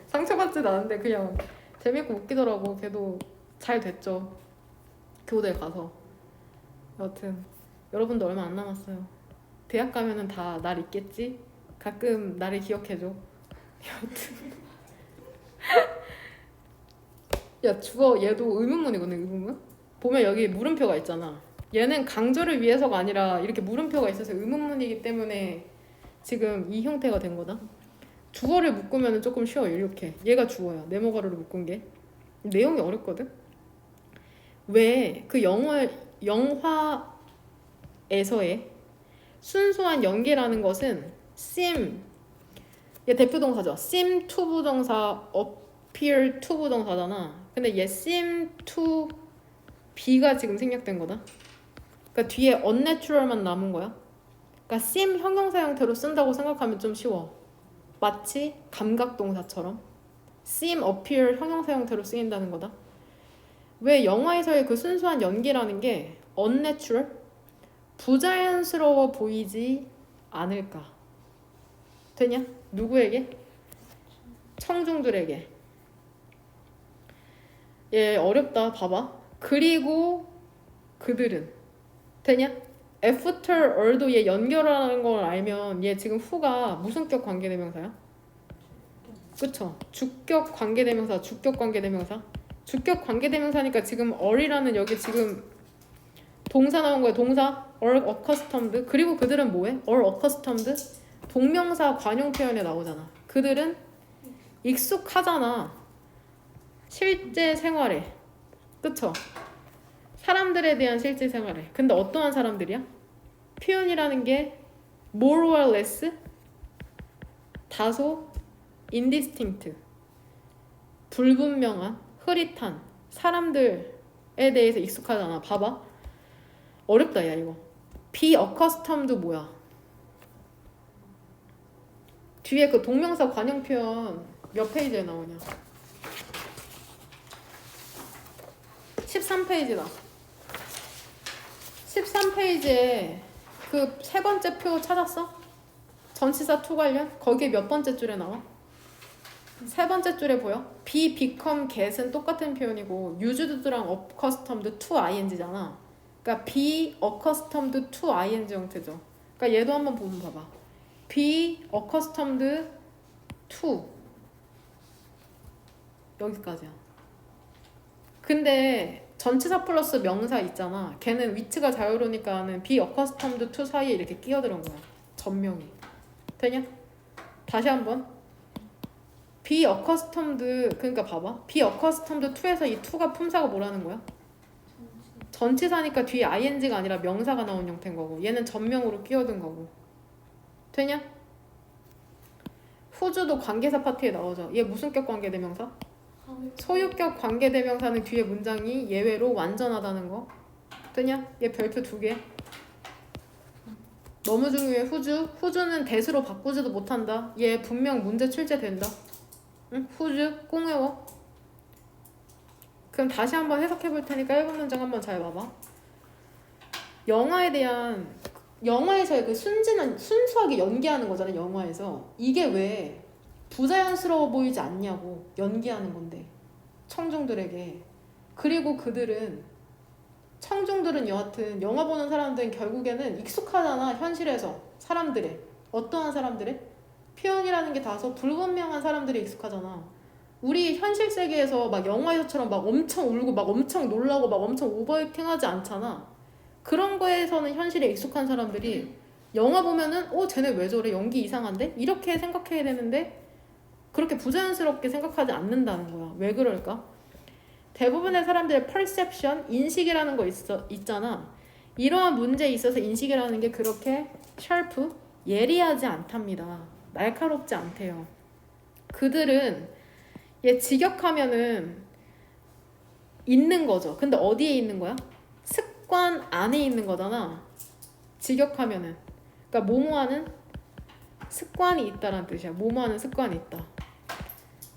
상처받지도 않은데 그냥 재밌고 웃기더라고. 걔도 잘 됐죠. 교대 가서. 여튼 여러분도 얼마 안 남았어요. 대학 가면은 다 날 잊겠지? 가끔 나를 기억해줘. 여튼 야 주어 얘도 의문문이거든. 의문문. 보면 여기 물음표가 있잖아. 얘는 강조를 위해서가 아니라 이렇게 물음표가 있어서 의문문이기 때문에 지금 이 형태가 된 거다. 주어를 묶으면 조금 쉬워. 이렇게 얘가 주어야. 네모가루를 묶은 게 내용이 어렵거든. 왜 그 영화에서의 순수한 연기라는 것은 seem 얘 대표 동사죠. seem to 부동사, appear to 부동사잖아. 근데 얘 seem to be가 지금 생략된 거다. 그러니까 뒤에 unnatural만 남은 거야. 그러니까 seem 형용사 형태로 쓴다고 생각하면 좀 쉬워. 마치 감각동사처럼 seem, appear 형용사 형태로 쓰인다는 거다. 왜 영화에서의 그 순수한 연기라는 게 unnatural? 부자연스러워 보이지 않을까? 되냐? 누구에게? 청중들에게. 얘 어렵다. 봐봐. 그리고 그들은. 되냐? after all도 얘 연결하는 걸 알면 얘 지금 who가 무슨격 관계대명사야? 그쵸? 주격 관계대명사, 주격 관계대명사. 주격 관계대명사니까 지금 all이라는 여기 지금 동사 나온 거야. 동사 all accustomed. 그리고 그들은 뭐해? all accustomed. 동명사 관용 표현에 나오잖아. 그들은 익숙하잖아. 실제 생활에. 그쵸? 사람들에 대한 실제 생활에. 근데 어떠한 사람들이야? 표현이라는 게 more or less 다소 indistinct 불분명한 흐릿한 사람들에 대해서 익숙하잖아. 봐봐. 어렵다 야 이거. be accustomed 뭐야? 뒤에 그 동명사 관용 표현 몇 페이지에 나오냐? 13페이지다. 13페이지에 그 세 번째 표 찾았어? 전치사 to 관련? 거기에 몇 번째 줄에 나와? 세 번째 줄에 보여? be, become, get은 똑같은 표현이고 used랑 accustomed to ing잖아. 그러니까 be accustomed to ing 형태죠. 그러니까 얘도 한번 보면 봐봐. be accustomed to 여기까지야. 근데 전치사 플러스 명사 있잖아. 걔는 위치가 자유로우니까는 be accustomed to 사이에 이렇게 끼어드는 거야. 전명이. 되냐? 다시 한번. be accustomed 그러니까 봐봐. be accustomed to에서 이 to가 품사가 뭐라는 거야? 전치사니까 뒤에 ing가 아니라 명사가 나온 형태인 거고 얘는 전명으로 끼어든 거고. 되냐? who's도 관계사 파트에 나오죠. 얘 무슨 격 관계대명사? 소유격 관계대명사는 뒤에 문장이 예외로 완전하다는 거. 되냐? 얘 별표 2개. 너무 중요해. who's는 that으로 바꾸지도 못한다. 얘 분명 문제 출제된다. 응? who's 꼭 외워. 그럼 다시 한번 해석해 볼 테니까 1번 문장 한번 잘 봐봐. 영화에 대한 영화에서의 그 순수하게 연기하는 거잖아. 영화에서 이게 왜 부자연스러워 보이지 않냐고 연기하는 건데 청중들에게. 그리고 그들은 청중들은 여하튼 영화 보는 사람들은 결국에는 익숙하잖아. 현실에서 사람들의 어떠한 사람들의 표현이라는 게 다소 불분명한 사람들이 익숙하잖아. 우리 현실 세계에서 막 영화에서처럼 막 엄청 울고 막 엄청 놀라고 막 엄청 오버액팅하지 않잖아. 그런 거에서는 현실에 익숙한 사람들이 영화 보면은 쟤네 왜 저래? 연기 이상한데? 이렇게 생각해야 되는데 그렇게 부자연스럽게 생각하지 않는다는 거야. 왜 그럴까? 대부분의 사람들의 perception, 인식이라는 거 있잖아. 이러한 문제에 있어서 인식이라는 게 그렇게 sharp, 예리하지 않답니다. 날카롭지 않대요. 그들은 얘 직역하면은 있는 거죠. 근데 어디에 있는 거야? 습관 안에 있는 거잖아. 직역하면은. 그러니까 뭐뭐하는 습관이 있다라는 뜻이야. 뭐뭐하는 습관이 있다.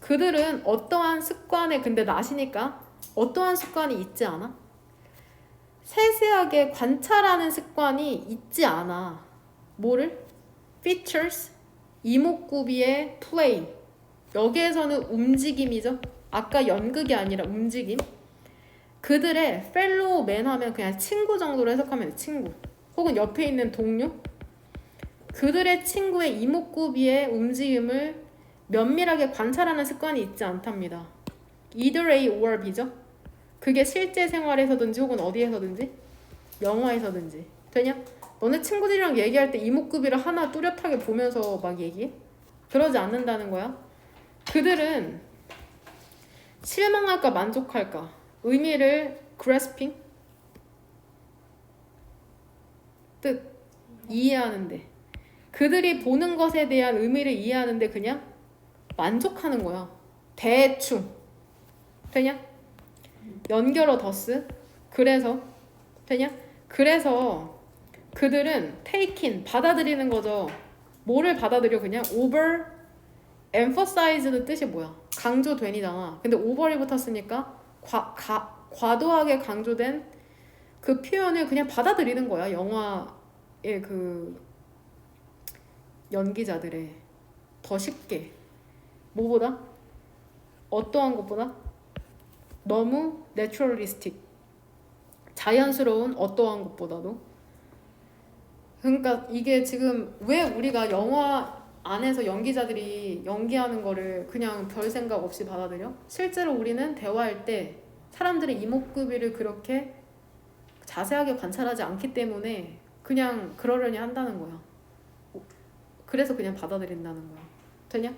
그들은 어떠한 습관에 근데 나시니까 어떠한 습관이 있지 않아? 세세하게 관찰하는 습관이 있지 않아. 뭐를? features, 이목구비의 play. 여기에서는 움직임이죠. 아까 연극이 아니라 움직임. 그들의 fellow man 하면 그냥 친구 정도로 해석하면 돼. 친구. 혹은 옆에 있는 동료. 그들의 친구의 이목구비의 움직임을 면밀하게 관찰하는 습관이 있지 않답니다. either A or B죠. 그게 실제 생활에서든지 혹은 어디에서든지 영화에서든지 되냐? 너네 친구들이랑 얘기할 때 이목구비를 하나 뚜렷하게 보면서 막 얘기해? 그러지 않는다는 거야. 그들은 실망할까 만족할까 의미를 grasping 뜻 이해하는데 그들이 보는 것에 대한 의미를 이해하는데 그냥 만족하는 거야. 대충 되냐? 연결어 더스 그래서 되냐? 그래서 그들은 take in 받아들이는 거죠. 뭐를 받아들여? 그냥 over emphasize는 뜻이 뭐야? 강조된이잖아. 근데 over이 붙었으니까 과도하게 강조된 그 표현을 그냥 받아들이는 거야. 영화의 그 연기자들의 더 쉽게 뭐보다? 어떠한 것보다? 너무 내추럴리스틱 자연스러운 어떠한 것보다도. 그러니까 이게 지금 왜 우리가 영화 안에서 연기자들이 연기하는 거를 그냥 별 생각 없이 받아들여? 실제로 우리는 대화할 때 사람들의 이목구비를 그렇게 자세하게 관찰하지 않기 때문에 그냥 그러려니 한다는 거야. 그래서 그냥 받아들인다는 거야. 되냐?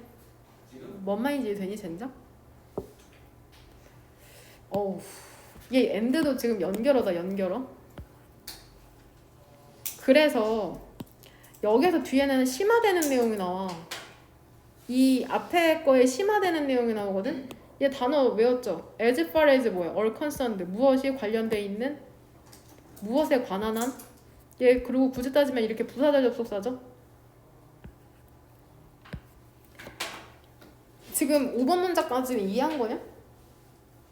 뭔 말인지 되니 젠장? 어우, 얘 엔드도 지금 연결어다 연결어. 그래서 여기서 뒤에는 심화되는 내용이 나와. 이 앞에 거에 심화되는 내용이 나오거든. 얘 단어 외웠죠? as far as 뭐야? all concerned 무엇이 관련돼 있는 무엇에 관한 한. 얘 그리고 굳이 따지면 이렇게 부사절 접속사죠. 지금 5번 문장까지는 이해한 거냐?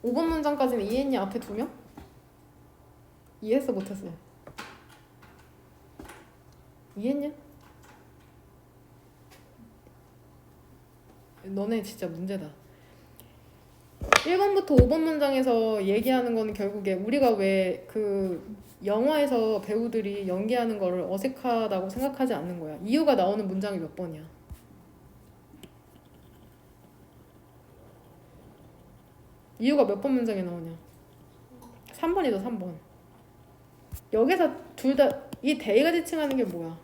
5번 문장까지는 이해했냐? 앞에 두 명? 이해했어? 못했어? 이해했냐? 너네 진짜 문제다. 1번부터 5번 문장에서 얘기하는 거는 결국에 우리가 왜 그 영화에서 배우들이 연기하는 거를 어색하다고 생각하지 않는 거야. 이유가 나오는 문장이 몇 번이야? 이유가 몇 번 문장에 나오냐? 3번이죠, 3번. 여기서 둘 다 이 대의가 지칭하는 게 뭐야?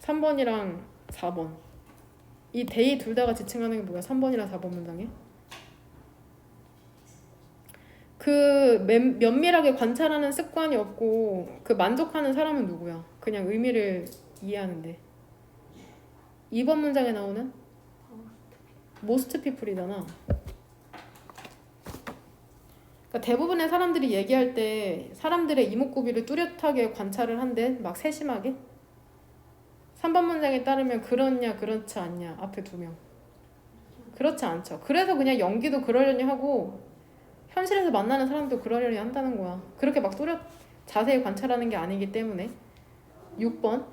3번이랑 4번. 이 대의 둘 다가 지칭하는 게 뭐야? 3번이랑 4번 문장에? 그 면밀하게 관찰하는 습관이 없고 그 만족하는 사람은 누구야? 그냥 의미를 이해하는데. 2번 문장에 나오는 most people이잖아. 그러니까 대부분의 사람들이 얘기할 때 사람들의 이목구비를 뚜렷하게 관찰을 한대. 막 세심하게. 3번 문장에 따르면 그렇냐 그렇지 않냐. 앞에 두 명. 그렇지 않죠. 그래서 그냥 연기도 그러려니 하고 현실에서 만나는 사람도 그러려니 한다는 거야. 그렇게 막 자세히 관찰하는 게 아니기 때문에. 6번.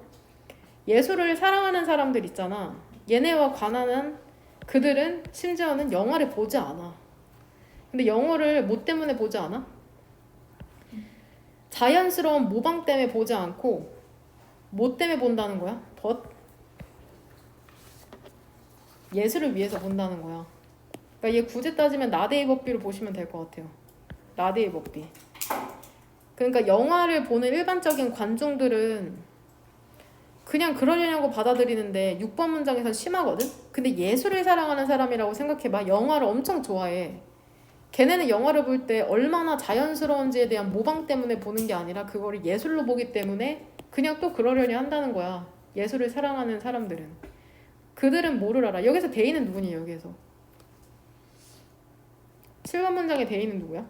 예술을 사랑하는 사람들 있잖아. 얘네와 관한 그들은 심지어는 영화를 보지 않아. 근데 영어를 뭐 때문에 보지 않아? 자연스러운 모방 때문에 보지 않고 뭐 때문에 본다는 거야? 예술을 위해서 본다는 거야. 그러니까 그러니까 얘 구제 따지면 나데이 법비로 보시면 될 것 같아요. 나데이 법비. 그러니까 영화를 보는 일반적인 관중들은 그냥 그러려냐고 받아들이는데 6번 문장에선 심하거든? 근데 예술을 사랑하는 사람이라고 생각해봐. 영화를 엄청 좋아해. 걔네는 영화를 볼 때 얼마나 자연스러운지에 대한 모방 때문에 보는 게 아니라 그거를 예술로 보기 때문에 그냥 또 그러려니 한다는 거야. 예술을 사랑하는 사람들은. 그들은 뭐를 알아? 여기서 대인은 누구니 여기에서? 7번 문장의 대인은 누구야?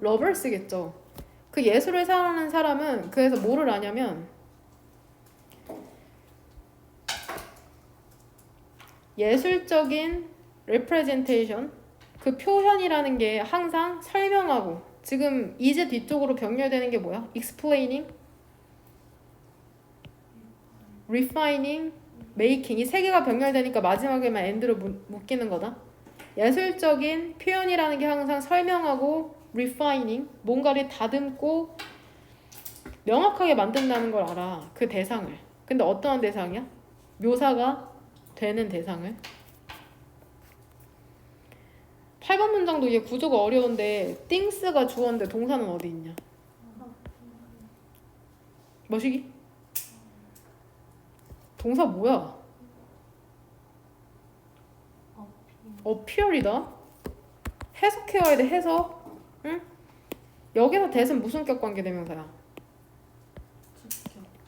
러버스겠죠. 그 예술을 사랑하는 사람은 그래서 뭐를 아냐면 예술적인 representation 그 표현이라는 게 항상 설명하고 지금 이제 뒤쪽으로 병렬되는 게 뭐야? explaining, refining, making 이 세 개가 병렬되니까 마지막에만 and로 묶이는 거다. 예술적인 표현이라는 게 항상 설명하고 refining 뭔가를 다듬고 명확하게 만든다는 걸 알아. 그 대상을. 근데 어떠한 대상이야? 묘사가 되는 대상을. 8번 문장도 얘 구조가 어려운데 things가 주어인데 동사는 어디 있냐? 뭐시기? 동사 뭐야? appear이다. 해석해와야 돼. 해석. 응? 여기서 that은 무슨 격 관계 대명사야?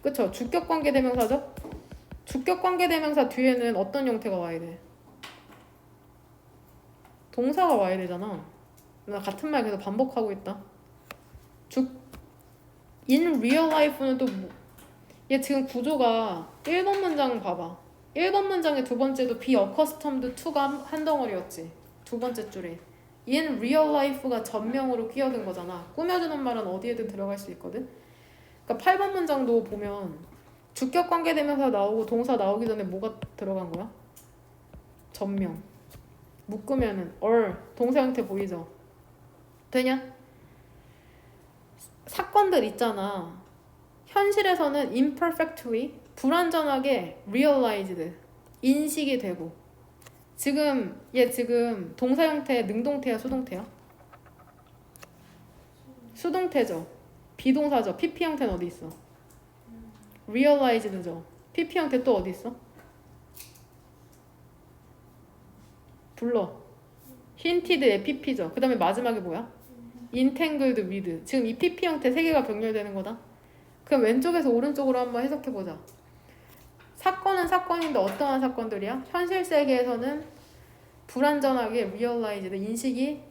그쵸? 주격 관계 대명사죠? 주격 관계 대명사 뒤에는 어떤 형태가 와야 돼? 동사가 와야 되잖아. 나 같은 말 계속 반복하고 있다. in real life는 또 뭐? 얘 지금 구조가 1번 문장 봐봐. 1번 문장의 두 번째도 be accustomed to가 한 덩어리였지. 두 번째 줄에. in real life가 전명으로 끼어든 거잖아. 꾸며주는 말은 어디에든 들어갈 수 있거든. 그러니까 8번 문장도 보면 주격 관계 대명사 나오고 동사 나오기 전에 뭐가 들어간 거야? 전명. 묶으면은 or 동사 형태 보이죠? 되냐? 사건들 있잖아. 현실에서는 imperfectly 불완전하게 realized 인식이 되고 지금 얘 지금 동사 형태 능동태야 수동태야? 수동태죠. 비동사죠. PP 형태는 어디 있어? realized죠. PP 형태 또 어디 있어? 불러. hinted의 PP죠. 그 다음에 마지막에 뭐야? entangled with. 지금 이 PP 형태 세 개가 병렬되는 거다. 그럼 왼쪽에서 오른쪽으로 한번 해석해보자. 사건은 사건인데 어떠한 사건들이야? 현실 세계에서는 불완전하게 realized 인식이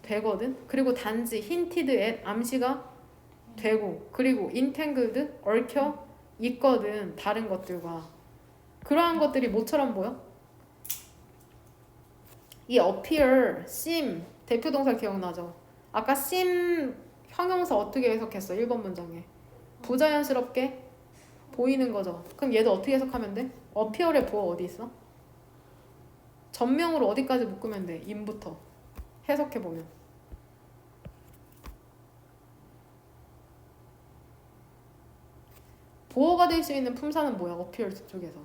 되거든. 그리고 단지 hinted at 암시가 되고 그리고 entangled 얽혀 있거든. 다른 것들과. 그러한 것들이 뭐처럼 보여? 이 appear, seem 대표 동사 기억나죠? 아까 seem 형용사 어떻게 해석했어? 1번 문장에 부자연스럽게 보이는 거죠. 그럼 얘도 어떻게 해석하면 돼? appear의 보어 어디 있어? 전명으로 어디까지 묶으면 돼? in부터 해석해보면 보어가 될 수 있는 품사는 뭐야? appear 쪽에서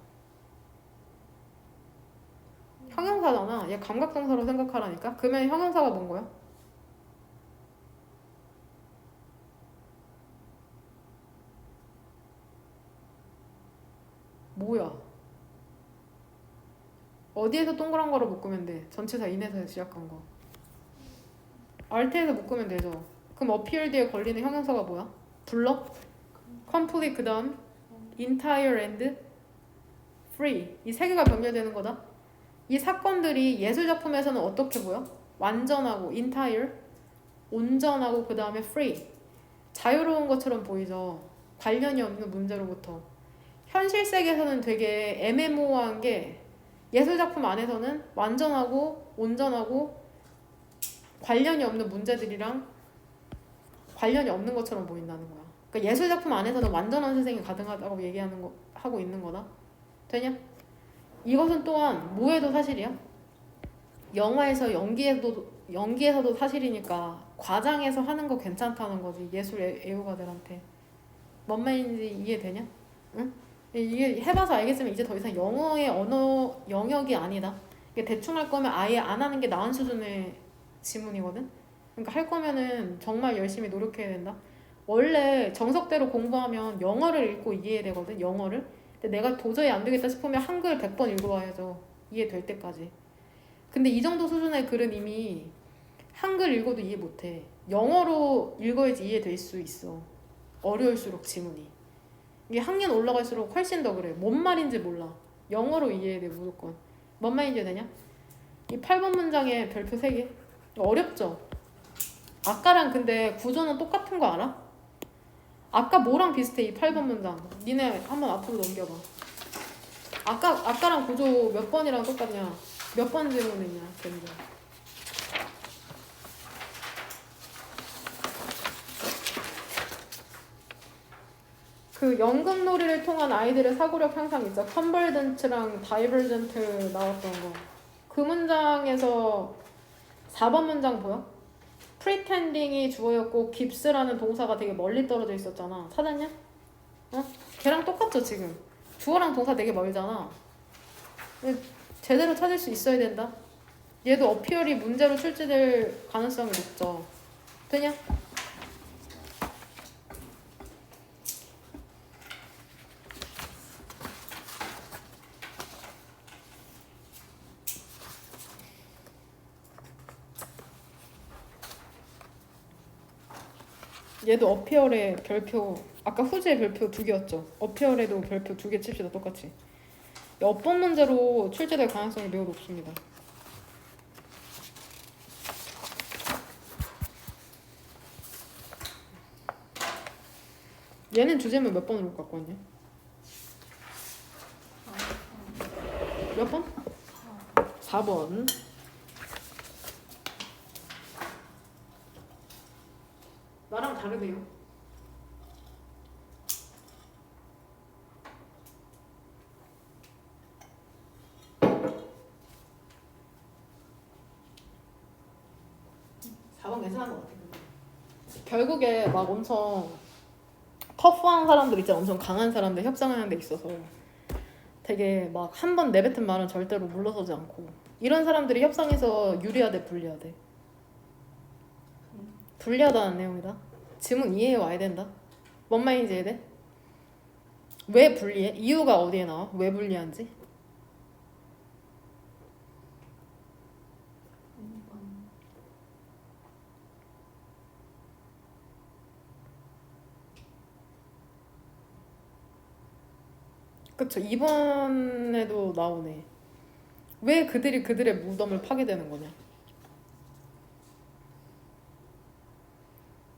형용사잖아. 얘 감각동사로 생각하라니까. 그러면 형용사가 뭔 거야? 뭐야? 어디에서 동그란 거로 묶으면 돼? 전치사 in에서 시작한 거. alt에서 묶으면 되죠. 그럼 appear 뒤에 걸리는 형용사가 뭐야? 불러? complete 그 다음 entire and free 이 세 개가 병렬되는 거다. 이 사건들이 예술작품에서는 어떻게 보여? 완전하고 entire 온전하고 그 다음에 free 자유로운 것처럼 보이죠. 관련이 없는 문제로부터. 현실 세계에서는 되게 애매모호한 게 예술작품 안에서는 완전하고 온전하고 관련이 없는 문제들이랑 관련이 없는 것처럼 보인다는 거야. 그러니까 예술작품 안에서는 완전한 세상이 가능하다고 얘기하는 거 하고 있는 거다. 되냐? 이것은 또한 뭐에도 사실이야. 영화에서 연기에서도 사실이니까 과장해서 하는 거 괜찮다는 거지. 예술 애호가들한테. 뭔 말인지 이해되냐? 응? 이게 해봐서 알겠지만 이제 더 이상 영어의 언어 영역이 아니다. 이게 대충 할 거면 아예 안 하는 게 나은 수준의 지문이거든. 그러니까 할 거면은 정말 열심히 노력해야 된다. 원래 정석대로 공부하면 영어를 읽고 이해해야 되거든. 영어를. 근데 내가 도저히 안 되겠다 싶으면 한글 100번 읽어봐야죠. 이해될 때까지. 근데 이 정도 수준의 글은 이미 한글 읽어도 이해 못해. 영어로 읽어야지 이해될 수 있어. 어려울수록 지문이. 이게 학년 올라갈수록 훨씬 더 그래. 뭔 말인지 몰라. 영어로 이해해야 돼 무조건. 뭔 말인지 되냐? 이 8번 문장에 별표 3개. 어렵죠? 아까랑 근데 구조는 똑같은 거 알아? 아까 뭐랑 비슷해 이 8번 문장. 니네 한번 앞으로 넘겨봐. 아까랑 구조 몇 번이랑 똑같냐? 몇 번 질문했냐? 견적. 그 연금놀이를 통한 아이들의 사고력 향상 있죠. 컨버전트랑 다이버전트 나왔던 거. 그 문장에서 4번 문장 보여? pretending이 주어였고 gibs라는 동사가 되게 멀리 떨어져 있었잖아. 찾았냐? 어? 걔랑 똑같죠 지금. 주어랑 동사 되게 멀잖아. 근데 제대로 찾을 수 있어야 된다. 얘도 어피얼이 문제로 출제될 가능성이 높죠. 되냐? 얘도 어피얼에 별표, 아까 후지에 별표 2개였죠. 어피얼에도 별표 2개 칩시다. 똑같이. 어법 문제로 출제될 가능성이 매우 높습니다. 얘는 주제문 몇 번으로 갖고 왔냐? 몇 번? 4번. 나랑 다르대요. 괜찮은 것 같아. 결국에 막 엄청 터프한 사람들 있잖아. 엄청 강한 사람들 협상하는 데 있어서 되게 막 한 번 내뱉은 말은 절대로 물러서지 않고 이런 사람들이 협상에서 유리하대 불리하대. 불리하다는 내용이다. 지문 이해해 와야 된다. 뭔 말인지 이해돼? 왜 불리해? 이유가 어디에 나와? 왜 불리한지? 그쵸. 이번에도 나오네. 왜 그들이 그들의 무덤을 파게 되는 거냐?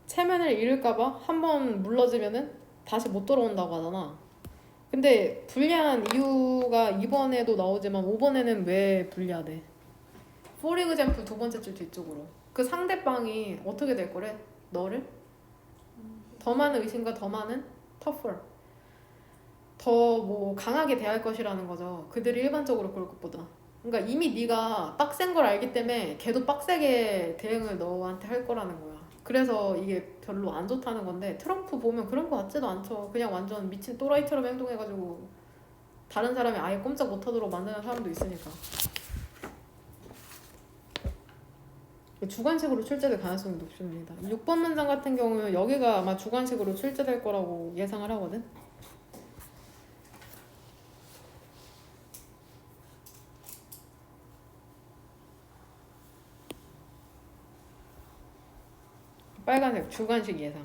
체면을 잃을까봐 한 번 물러지면은 다시 못 돌아온다고 하잖아. 근데 불리한 이유가 이번에도 나오지만 5번에는 왜 불리하대? For example 두 번째 줄 뒤쪽으로 그 상대방이 어떻게 될 거래? 너를? 더 많은 의심과 더 많은 tougher 더 뭐 강하게 대할 것이라는 거죠. 그들이 일반적으로 그럴 것보다. 그러니까 이미 네가 빡센 걸 알기 때문에 걔도 빡세게 대응을 너한테 할 거라는 거야. 그래서 이게 별로 안 좋다는 건데 트럼프 보면 그런 거 같지도 않죠. 그냥 완전 미친 또라이처럼 행동해가지고 다른 사람이 아예 꼼짝 못하도록 만드는 사람도 있으니까. 주관식으로 출제될 가능성이 높습니다. 6번 문장 같은 경우는 여기가 아마 주관식으로 출제될 거라고 예상을 하거든. 빨간색 주관식 예상.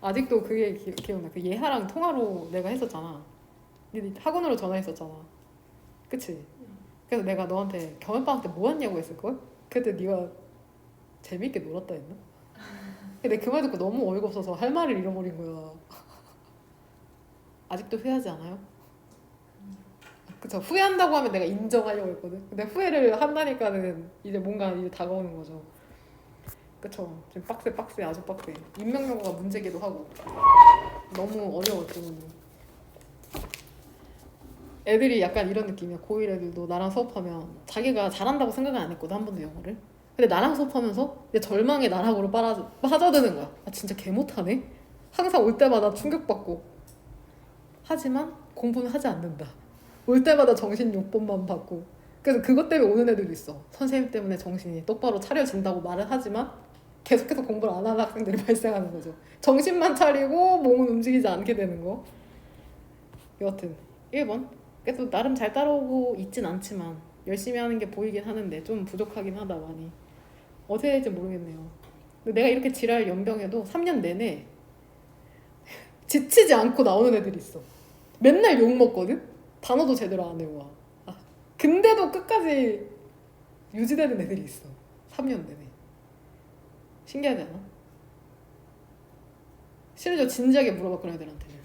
아직도 그게 기억나. 그 예하랑 통화로 내가 했었잖아. 네 학원으로 전화했었잖아. 그치? 그래서 내가 너한테 겨울방학 때 뭐 했냐고 했을걸? 그때 네가 재밌게 놀았다 했나? 근데 그 말 듣고 너무 어이가 없어서 할 말을 잃어버린 거야. 아직도 후회하지 않아요? 그쵸. 후회한다고 하면 내가 인정하려고 했거든. 근데 후회를 한다니까는 이제 뭔가 이제 다가오는 거죠. 그쵸. 지금 빡세 아주 빡세. 인명영어가 문제기도 하고 너무 어려워 지금. 애들이 약간 이런 느낌이야. 고1 애들도 나랑 수업하면 자기가 잘한다고 생각은 안 했거든 한 번도 영어를. 근데 나랑 수업하면서 내 절망의 나락으로 빠져드는 거야. 아 진짜 개 못하네. 항상 올 때마다 충격받고. 하지만 공부는 하지 않는다. 올 때마다 정신 요법만 받고. 그래서 그것 때문에 오는 애들도 있어. 선생님 때문에 정신이 똑바로 차려진다고 말은 하지만 계속해서 공부를 안 하는 학생들이 발생하는 거죠. 정신만 차리고 몸은 움직이지 않게 되는 거. 여하튼 1번. 그래도 나름 잘 따라오고 있진 않지만 열심히 하는 게 보이긴 하는데 좀 부족하긴 하다 많이. 어떻게 될지 모르겠네요. 근데 내가 이렇게 지랄 연병해도 3년 내내 지치지 않고 나오는 애들이 있어. 맨날 욕 먹거든? 단어도 제대로 안 외워. 근데도 끝까지 유지되는 애들이 있어. 3년 내내. 신기하지 않아? 심지어 진지하게 물어봐 그런 애들한테는.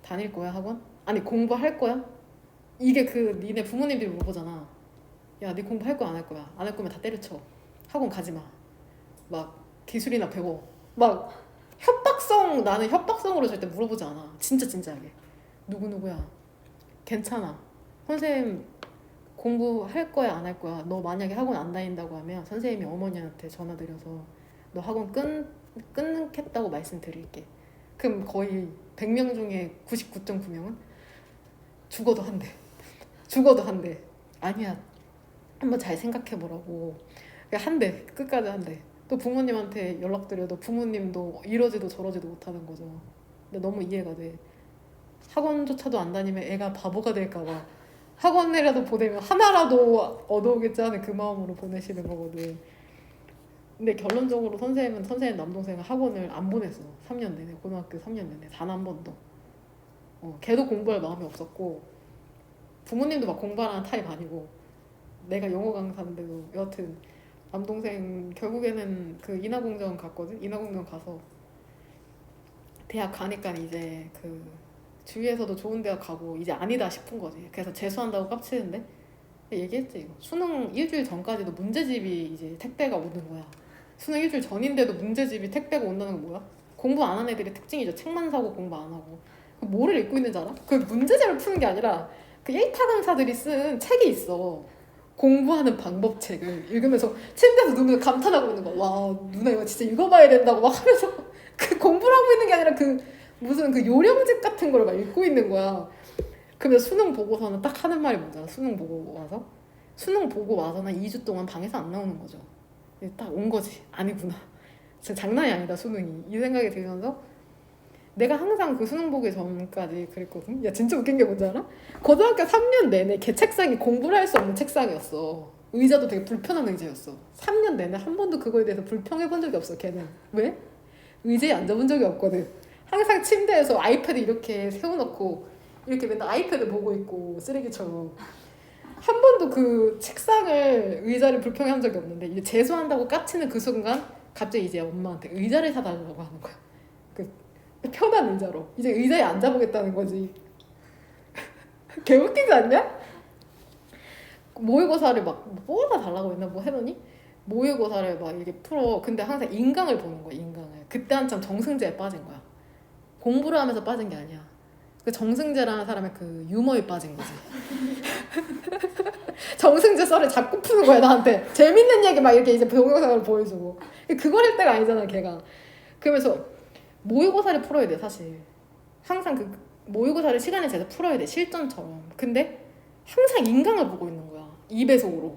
다닐 거야 학원? 아니 공부할 거야? 이게 그 니네 부모님들이 물어보잖아. 야, 네 공부할 거야 안 할 거야? 안 할 거면 다 때려쳐. 학원 가지 마. 막 기술이나 배워. 막 협박성, 나는 협박성으로 절대 물어보지 않아. 진짜 진지하게. 누구누구야. 괜찮아. 선생님 공부할 거야 안 할 거야? 너 만약에 학원 안 다닌다고 하면 선생님이 어머니한테 전화 드려서 너 학원 끊겠다고 말씀드릴게. 그럼 거의 100명 중에 99.9명은 죽어도 한대. 죽어도 한대. 아니야. 한번 잘 생각해보라고. 한대. 끝까지 한대. 또 부모님한테 연락드려도 부모님도 이러지도 저러지도 못하는 거죠. 근데 너무 이해가 돼. 학원조차도 안 다니면 애가 바보가 될까봐 학원이라도 보내면 하나라도 얻어오겠지 하는 그 마음으로 보내시는 거거든. 근데 결론적으로 선생님 남동생은 학원을 안 보냈어. 3년 내내. 고등학교 3년 내내 단 한 번도. 걔도 공부할 마음이 없었고 부모님도 막 공부하라는 타입 아니고 내가 영어 강사인데도 여하튼 남동생 결국에는 그 인하공전 갔거든. 인하공전 가서 대학 가니까 이제 그 주위에서도 좋은 대학 가고 이제 아니다 싶은 거지. 그래서 재수한다고 깝치는데 얘기했지. 이거. 수능 일주일 전까지도 문제집이 이제 택배가 오는 거야. 수능 일주일 전인데도 문제집이 택배가 온다는 건 뭐야? 공부 안 하는 애들의 특징이죠. 책만 사고 공부 안 하고. 뭐를 읽고 있는지 알아? 그 문제집을 푸는 게 아니라 그 1타 강사들이 쓴 책이 있어. 공부하는 방법책을 읽으면서 침대에서 누우면서 감탄하고 있는 거야. 와, 누나 이거 진짜 읽어봐야 된다고 막 하면서 그 공부를 하고 있는 게 아니라 그 무슨 그 요령집 같은 걸 막 읽고 있는 거야. 그러면 수능 보고서는 딱 하는 말이 뭐잖아. 수능 보고 와서 수능 보고 와서는 2주 동안 방에서 안 나오는 거죠. 딱 온 거지. 아니구나. 진짜 장난이 아니다 수능이. 이 생각이 들면서 내가 항상 그 수능 보기 전까지 그랬거든. 야 진짜 웃긴 게 뭔지 알아? 고등학교 3년 내내 걔 책상이 공부를 할 수 없는 책상이었어. 의자도 되게 불편한 의자였어. 3년 내내 한 번도 그거에 대해서 불평해 본 적이 없어 걔는. 왜? 의자에 앉아본 적이 없거든. 항상 침대에서 아이패드 이렇게 세워놓고 이렇게 맨날 아이패드 보고 있고 쓰레기처럼. 한 번도 그 책상을 의자를 불평한 적이 없는데 이제 재수한다고 깝치는 그 순간 갑자기 이제 엄마한테 의자를 사달라고 하는 거야. 그 편한 의자로. 이제 의자에 앉아보겠다는 거지. 개웃기지 않냐? 모의고사를 막 뽑아다 달라고 했나 뭐 해더니 모의고사를 막 이렇게 풀어. 근데 항상 인강을 보는 거야. 인강을. 그때 한참 정승재에 빠진 거야. 공부를 하면서 빠진 게 아니야. 그 정승재라는 사람의 그 유머에 빠진 거지. 정승재 썰을 자꾸 푸는 거야 나한테. 재밌는 얘기 막 이렇게 이제 동영상으로 보여주고. 그걸 할 때가 아니잖아 걔가. 그러면서 모의고사를 풀어야 돼 사실. 항상 그 모의고사를 시간에 재서 풀어야 돼 실전처럼. 근데 항상 인강을 보고 있는 거야. 2배속으로.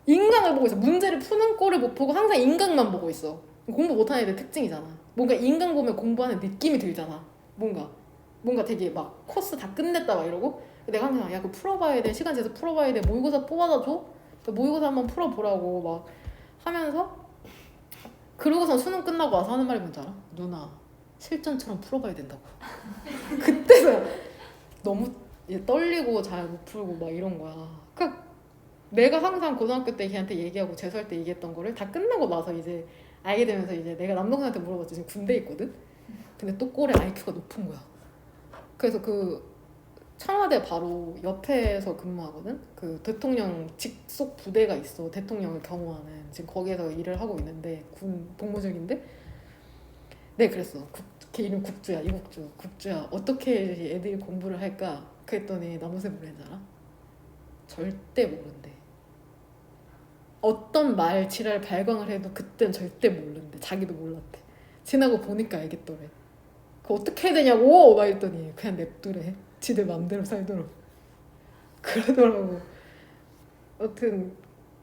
인강을 보고 있어. 문제를 푸는 꼴을 못 보고 항상 인강만 보고 있어. 공부 못하는 애들 특징이잖아. 뭔가 인강 보면 공부하는 느낌이 들잖아. 뭔가 되게 막 코스 다 끝냈다 막 이러고. 내가 항상 야 그거 풀어봐야 돼. 시간 재서 풀어봐야 돼. 모의고사 뽑아다 줘. 모의고사 한번 풀어보라고 막 하면서. 그러고선 수능 끝나고 와서 하는 말이 뭔지 알아? 누나 실전처럼 풀어봐야 된다고. 그때서 너무 떨리고 잘 못 풀고 막 이런 거야. 그러니까 내가 항상 고등학교 때 걔한테 얘기하고 재수할 때 얘기했던 거를 다 끝나고 나서 이제 알게 되면서 이제 내가 남동생한테 물어봤지. 지금 군대에 있거든? 근데 또 꼴에 IQ가 높은 거야. 그래서 그 청와대 바로 옆에서 근무하거든? 그 대통령 직속 부대가 있어. 대통령을 경호하는. 지금 거기에서 일을 하고 있는데 군 복무 중인데 네 그랬어. 걔 이름 국주야. 이국주. 국주야 어떻게 애들이 공부를 할까? 그랬더니 남동생 뭐랬는지 알아? 절대 모른대. 어떤 말 지랄 발광을 해도 그땐 절대 모른대. 자기도 몰랐대. 지나고 보니까 알겠더래. 그 어떻게 해야 되냐고 막 이랬더니 그냥 냅두래. 지들 맘대로 살도록 그러더라고. 여튼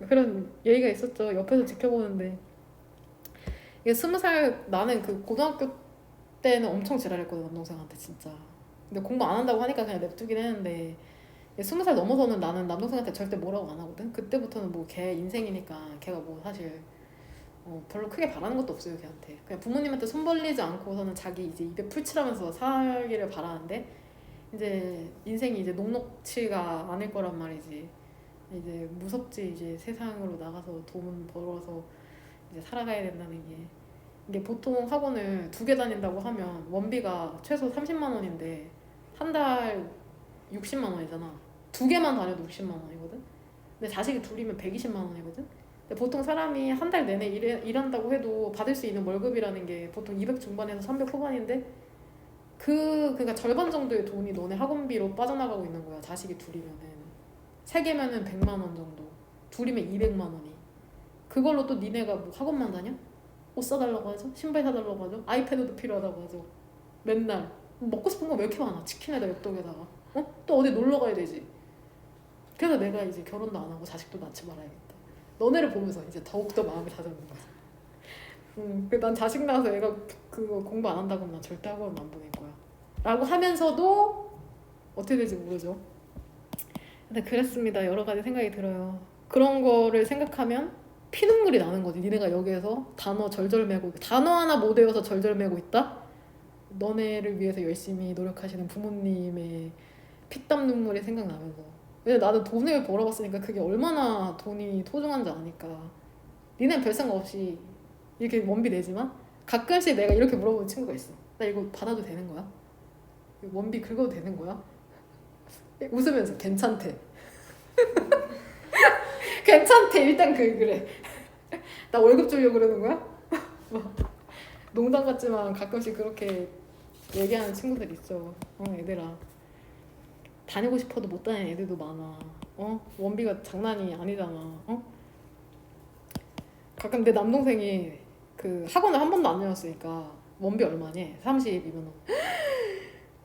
그런 얘기가 있었죠. 옆에서 지켜보는데 이게 20살 나는 그 고등학교 때는 엄청 지랄했거든 남동생한테 진짜. 근데 공부 안 한다고 하니까 그냥 냅두긴 했는데 20살 넘어서는 나는 남동생한테 절대 뭐라고 안 하거든. 그때부터는 뭐 걔 인생이니까 걔가 뭐 사실 별로 크게 바라는 것도 없어요 걔한테. 그냥 부모님한테 손 벌리지 않고서는 자기 이제 입에 풀칠하면서 살기를 바라는데 이제 인생이 이제 녹록치가 않을 거란 말이지. 이제 무섭지. 이제 세상으로 나가서 돈 벌어서 이제 살아가야 된다는 게. 이게 보통 학원을 2개 다닌다고 하면 원비가 최소 30만 원인데 한 달 60만 원이잖아. 2개만 다녀도 60만 원이거든. 근데 자식이 둘이면 120만 원이거든. 근데 보통 사람이 한 달 내내 일한다고 해도 받을 수 있는 월급이라는 게 보통 200 중반에서 300 후반인데 그러니까 절반 정도의 돈이 너네 학원비로 빠져나가고 있는 거야. 자식이 둘이면은 3개면은 100만 원 정도, 둘이면 200만 원이. 그걸로 또 니네가 뭐 학원만 다녀? 옷 사달라고 하죠? 신발 사달라고 하죠? 아이패드도 필요하다고 하죠? 맨날 먹고 싶은 거 왜 이렇게 많아? 치킨에다 엽떡에다가 또 어디 놀러 가야 되지? 그래서 내가 이제 결혼도 안 하고 자식도 낳지 말아야겠다. 너네를 보면서 이제 더욱더 마음을 다잡는 거야. 난 자식 낳아서 애가 그거 공부 안 한다고 하면 난 절대 학원 안 보낼 거야. 라고 하면서도 어떻게 될지 모르죠. 근데 그랬습니다. 여러 가지 생각이 들어요. 그런 거를 생각하면 피눈물이 나는 거지. 니네가 여기에서 단어 절절매고 단어 하나 못 외워서 절절매고 있다? 너네를 위해서 열심히 노력하시는 부모님의 피땀 눈물이 생각나면서. 왜냐 나는 돈을 벌어봤으니까 그게 얼마나 돈이 소중한지 아니까. 니네는 별 생각 없이 이렇게 원비 내지만 가끔씩 내가 이렇게 물어보는 친구가 있어. 나 이거 받아도 되는 거야? 원비 긁어도 되는 거야? 웃으면서 괜찮대. 괜찮대. 일단 그래. 나 월급 주려고 그러는 거야? 농담 같지만 가끔씩 그렇게 얘기하는 친구들 있죠. 얘들아 다니고 싶어도 못 다니는 애들도 많아. 원비가 장난이 아니잖아. 가끔 내 남동생이 그 학원을 한 번도 안 다녔으니까 원비 얼마니? 30이면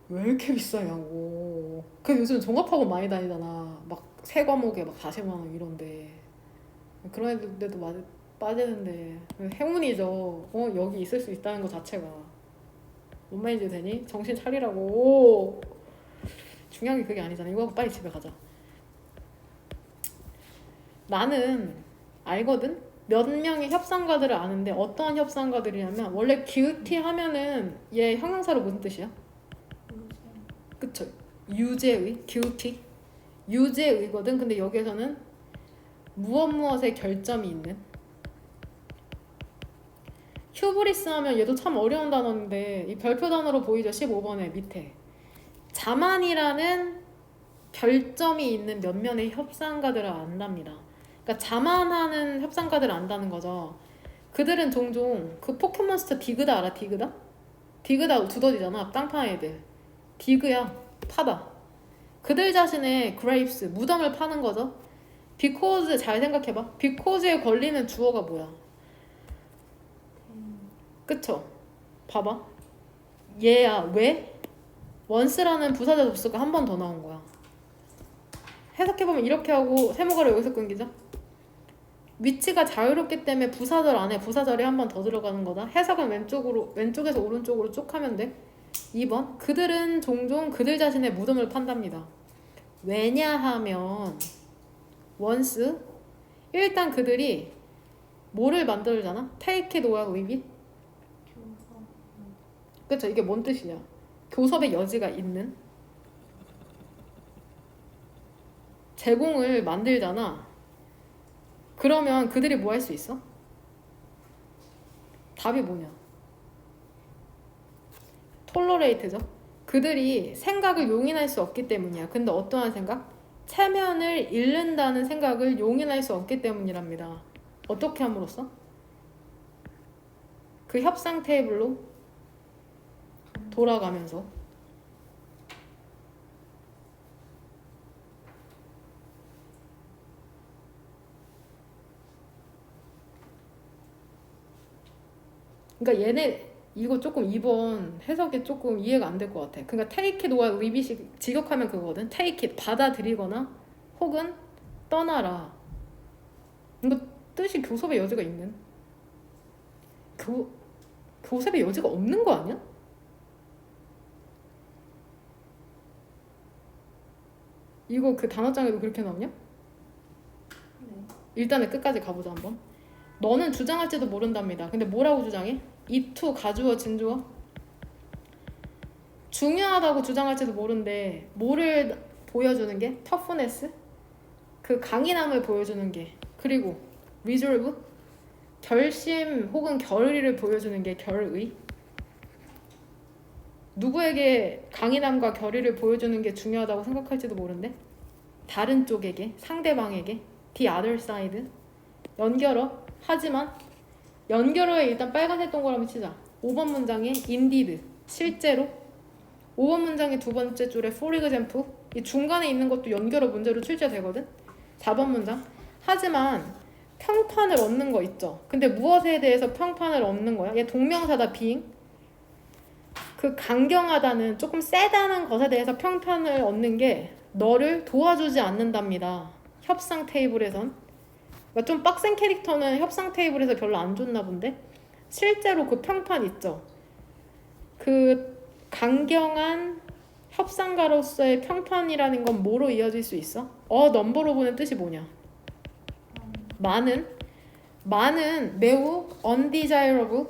왜 이렇게 비싸냐고. 그 요즘 종합학원 많이 다니잖아. 막 세 과목에 막 40만 원 이런데 그런 애들도 빠지는데 행운이죠. 여기 있을 수 있다는 것 자체가. 뭔 말인지 되니? 정신 차리라고. 중요한 게 그게 아니잖아. 이거 하고 빨리 집에 가자. 나는 알거든? 몇 명의 협상가들을 아는데 어떠한 협상가들이냐면 원래 기우티 하면은 얘 형용사로 무슨 뜻이야? 그쵸? 유죄의, 기우티 유죄의거든. 근데 여기에서는 무엇의 결점이 있는. 휴브리스 하면 얘도 참 어려운 단어인데 이 별표 단어로 보이죠? 15번에 밑에 자만이라는 결점이 있는 몇몇의 협상가들을 안답니다. 그러니까 자만하는 협상가들을 안다는 거죠. 그들은 종종 그 포켓몬스터 디그다 알아? 디그다 두더지잖아. 땅 파는 애들. 디그야. 파다. 그들 자신의 그레이프스 무덤을 파는 거죠. because 잘 생각해봐. because에 걸리는 주어가 뭐야? 그쵸? 봐봐. 얘야. 왜? once라는 부사절 접수가 한 번 더 나온 거야. 해석해보면 이렇게 하고 세모가를 여기서 끊기죠? 위치가 자유롭기 때문에 부사절 안에 부사절이 한 번 더 들어가는 거다. 해석은 왼쪽에서 오른쪽으로 쭉 하면 돼. 2번. 그들은 종종 그들 자신의 무덤을 판답니다. 왜냐하면 once 일단 그들이 뭐를 만들잖아? take it or leave it. 그쵸? 이게 뭔 뜻이냐? 교섭의 여지가 있는 제공을 만들잖아. 그러면 그들이 뭐 할 수 있어? 답이 뭐냐? tolerate죠. 그들이 생각을 용인할 수 없기 때문이야. 근데 어떠한 생각? 체면을 잃는다는 생각을 용인할 수 없기 때문이랍니다. 어떻게 함으로써? 그 협상 테이블로 돌아가면서. 그러니까 얘네 이거 조금 2번 해석이 조금 이해가 안 될 것 같아. 그러니까 take it or leave it 직역하면 그거거든. take it 받아들이거나 혹은 떠나라. 이거 뜻이 교섭의 여지가 있는. 교섭의 여지가 없는 거 아니야? 이거 그 단어장에도 그렇게 나오냐? 네. 일단은 끝까지 가보자 한번. 너는 주장할지도 모른답니다. 근데 뭐라고 주장해? it to 가주어 진주어? 중요하다고 주장할지도 모른데 뭐를 보여주는 게? toughness? 그 강인함을 보여주는 게. 그리고 resolve? 결심 혹은 결의를 보여주는 게 결의? 누구에게 강인함과 결의를 보여주는 게 중요하다고 생각할지도 모른데 다른 쪽에게, 상대방에게 the other side 연결어 하지만 연결어에 일단 빨간색 동그라미 치자. 5번 문장에 indeed 실제로 5번 문장의 두 번째 줄에 for example 이 중간에 있는 것도 연결어 문제로 출제되거든. 4번 문장 하지만 평판을 얻는 거 있죠. 근데 무엇에 대해서 평판을 얻는 거야? 얘 동명사다 being 그 강경하다는 조금 세다는 것에 대해서 평판을 얻는 게 너를 도와주지 않는답니다. 협상 테이블에선. 그러니까 좀 빡센 캐릭터는 협상 테이블에서 별로 안 좋나 본데 실제로 그 평판 있죠. 그 강경한 협상가로서의 평판이라는 건 뭐로 이어질 수 있어? 넘버로 보는 뜻이 뭐냐? 많은 매우 undesirable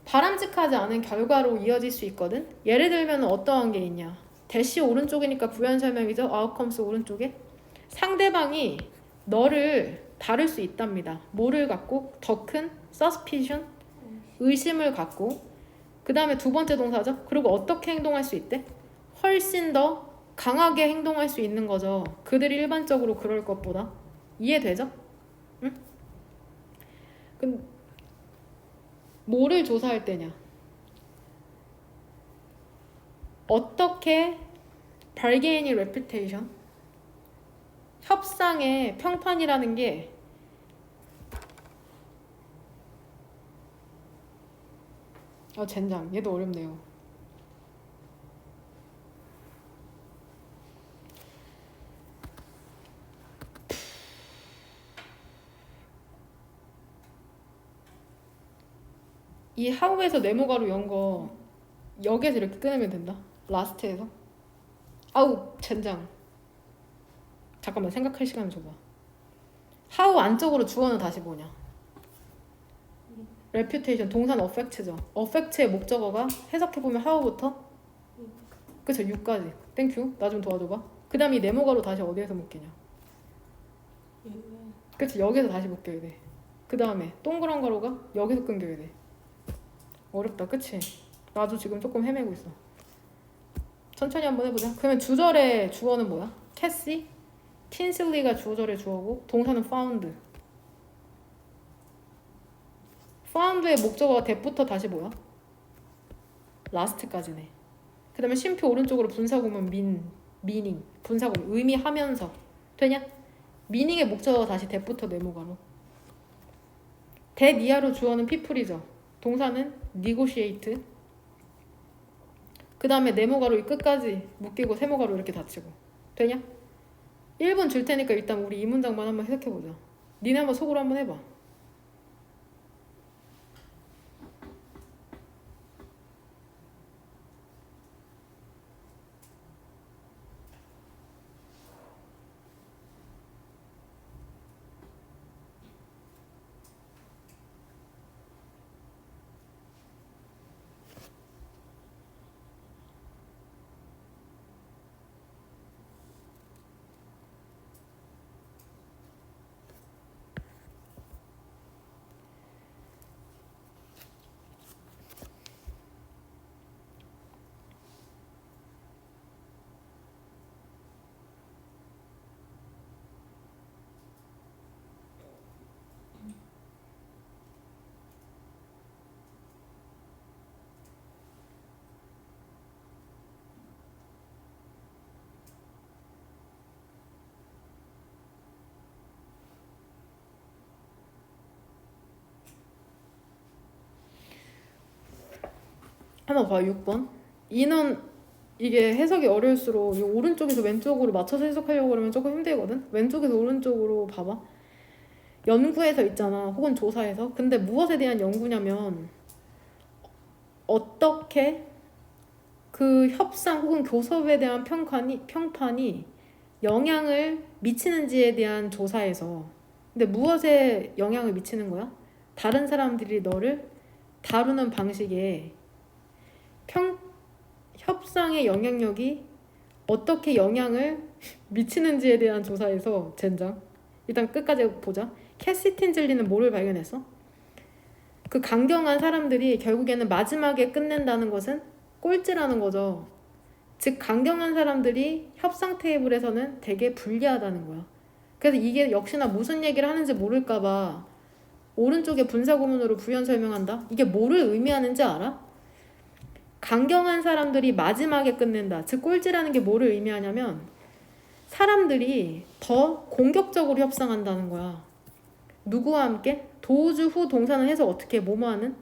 바람직하지 않은 결과로 이어질 수 있거든. 예를 들면 어떠한 게 있냐? 대시 오른쪽이니까 부연 설명이죠. outcomes 오른쪽에 상대방이 너를 다룰 수 있답니다. 뭐를 갖고? 더 큰 suspicion 의심을 갖고 그 다음에 두 번째 동사죠. 그리고 어떻게 행동할 수 있대? 훨씬 더 강하게 행동할 수 있는 거죠. 그들이 일반적으로 그럴 것보다. 이해되죠? 응? 뭐를 조사할 때냐? 어떻게 bargain이 reputation 협상의 평판이라는 게 젠장 얘도 어렵네요. 이 하우에서 네모가로 연 거 여기에서 이렇게 끊으면 된다. 라스트에서. 아우 젠장. 잠깐만 생각할 시간 줘봐. 하우 안쪽으로 주어는 다시 뭐냐? reputation 동사는 affect죠. affect의 목적어가 해석해보면 how부터 그쵸 6까지. 땡큐. 나 좀 도와줘봐. 그 다음에 이 네모가로 다시 어디에서 묶이냐? 그치 여기서 다시 묶여야 돼. 그 다음에 동그란 가로가 여기서 끊겨야 돼. 어렵다 그치? 나도 지금 조금 헤매고 있어. 천천히 한번 해보자. 그러면 주절의 주어는 뭐야? 캐시? 틴슬리가 주절의 주어고 동사는 found. found의 목적어가 that부터 다시 뭐야? last까지네. 그 다음에 쉼표 오른쪽으로 분사구문 meaning 분사구문 의미하면서 되냐? meaning의 목적어가 다시 that부터 네모가로. that 이하로 주어는 people이죠. 동사는 negotiate. 그 다음에 네모가로 이 끝까지 묶이고 세모가로 이렇게 닫히고. 되냐? 1분 줄 테니까 일단 우리 이 문장만 한번 해석해보자. 니네 한번 속으로 한번 해봐. 한번 봐. 6번. 인원 이게 해석이 어려울수록 이 오른쪽에서 왼쪽으로 맞춰서 해석하려고 그러면 조금 힘들거든. 왼쪽에서 오른쪽으로 봐봐. 연구에서 있잖아. 혹은 조사에서. 근데 무엇에 대한 연구냐면 어떻게 그 협상 혹은 교섭에 대한 평판이 영향을 미치는지에 대한 조사에서. 근데 무엇에 영향을 미치는 거야? 다른 사람들이 너를 다루는 방식에 협상의 영향력이 어떻게 영향을 미치는지에 대한 조사에서 젠장. 일단 끝까지 보자. 캐시 틴즐리는 뭐를 발견했어? 그 강경한 사람들이 결국에는 마지막에 끝낸다는 것은 꼴찌라는 거죠. 즉 강경한 사람들이 협상 테이블에서는 되게 불리하다는 거야. 그래서 이게 역시나 무슨 얘기를 하는지 모를까봐 오른쪽에 분사구문으로 부연 설명한다. 이게 뭐를 의미하는지 알아? 강경한 사람들이 마지막에 끝낸다. 즉 꼴찌라는 게 뭐를 의미하냐면 사람들이 더 공격적으로 협상한다는 거야. 누구와 함께? 도주 후 동사는 해서 어떻게 뭐뭐하는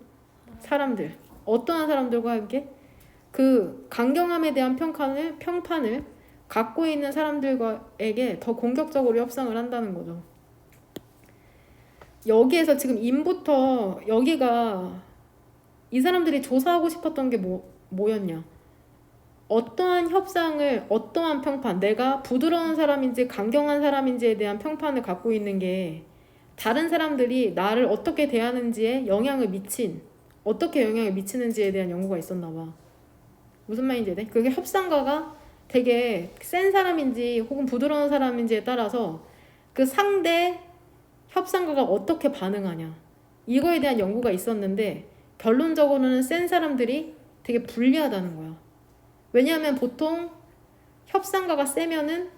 사람들. 어떠한 사람들과 함께? 그 강경함에 대한 평판을 갖고 있는 사람들에게 더 공격적으로 협상을 한다는 거죠. 여기에서 지금 인부터 여기가 이 사람들이 조사하고 싶었던 게 뭐였냐? 어떠한 협상을, 어떠한 평판, 내가 부드러운 사람인지 강경한 사람인지에 대한 평판을 갖고 있는 게 다른 사람들이 나를 어떻게 대하는지에 어떻게 영향을 미치는지에 대한 연구가 있었나 봐. 무슨 말인지 돼? 그게 협상가가 되게 센 사람인지 혹은 부드러운 사람인지에 따라서 그 상대 협상가가 어떻게 반응하냐. 이거에 대한 연구가 있었는데 결론적으로는 센 사람들이 되게 불리하다는 거야. 왜냐하면 보통 협상가가 세면은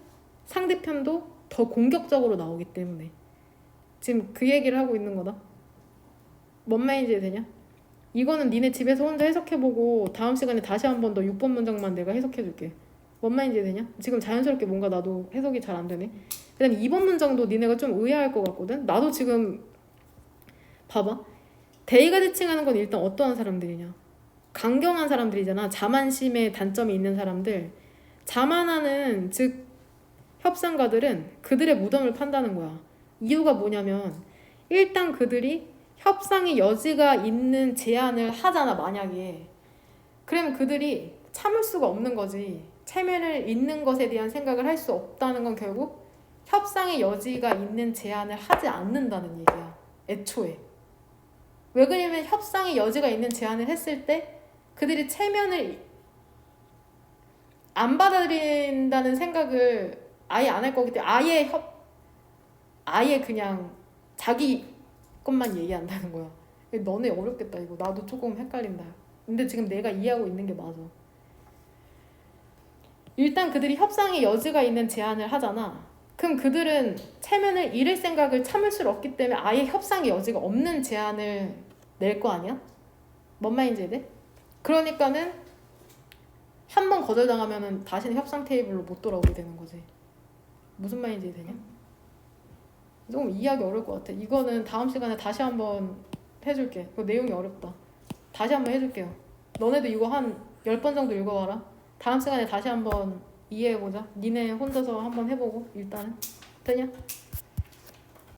상대편도 더 공격적으로 나오기 때문에. 지금 그 얘기를 하고 있는 거다. 뭔 말인지 되냐? 이거는 니네 집에서 혼자 해석해보고 다음 시간에 다시 한 번 더 6번 문장만 내가 해석해줄게. 뭔 말인지 되냐? 지금 자연스럽게 뭔가 나도 해석이 잘 안 되네. 그 다음에 2번 문장도 니네가 좀 의아할 것 같거든? 나도 지금 봐봐. 대의가 지칭하는 건 일단 어떠한 사람들이냐? 강경한 사람들이잖아. 자만심의 단점이 있는 사람들. 자만하는 즉 협상가들은 그들의 무덤을 판다는 거야. 이유가 뭐냐면 일단 그들이 협상의 여지가 있는 제안을 하잖아. 만약에 그러면 그들이 참을 수가 없는 거지. 체면을 잇는 것에 대한 생각을 할 수 없다는 건 결국 협상의 여지가 있는 제안을 하지 않는다는 얘기야. 애초에. 왜 그러냐면 협상의 여지가 있는 제안을 했을 때 그들이 체면을 안 받아들인다는 생각을 아예 안 할 거기 때문에 아예 그냥 자기 것만 얘기한다는 거야. 너네 어렵겠다 이거. 나도 조금 헷갈린다. 근데 지금 내가 이해하고 있는 게 맞아. 일단 그들이 협상의 여지가 있는 제안을 하잖아. 그럼 그들은 체면을 잃을 생각을 참을 수 없기 때문에 아예 협상의 여지가 없는 제안을 낼 거 아니야? 뭔 말인지 이해 돼? 그러니까는 한 번 거절당하면은 다시는 협상 테이블로 못 돌아오게 되는 거지. 무슨 말인지 되냐? 조금 이해하기 어려울 것 같아. 이거는 다음 시간에 다시 한번 해줄게. 그 내용이 어렵다. 다시 한번 해줄게요. 너네도 이거 한 10번 정도 읽어봐라. 다음 시간에 다시 한번 이해해보자. 니네 혼자서 한번 해보고 일단은. 되냐?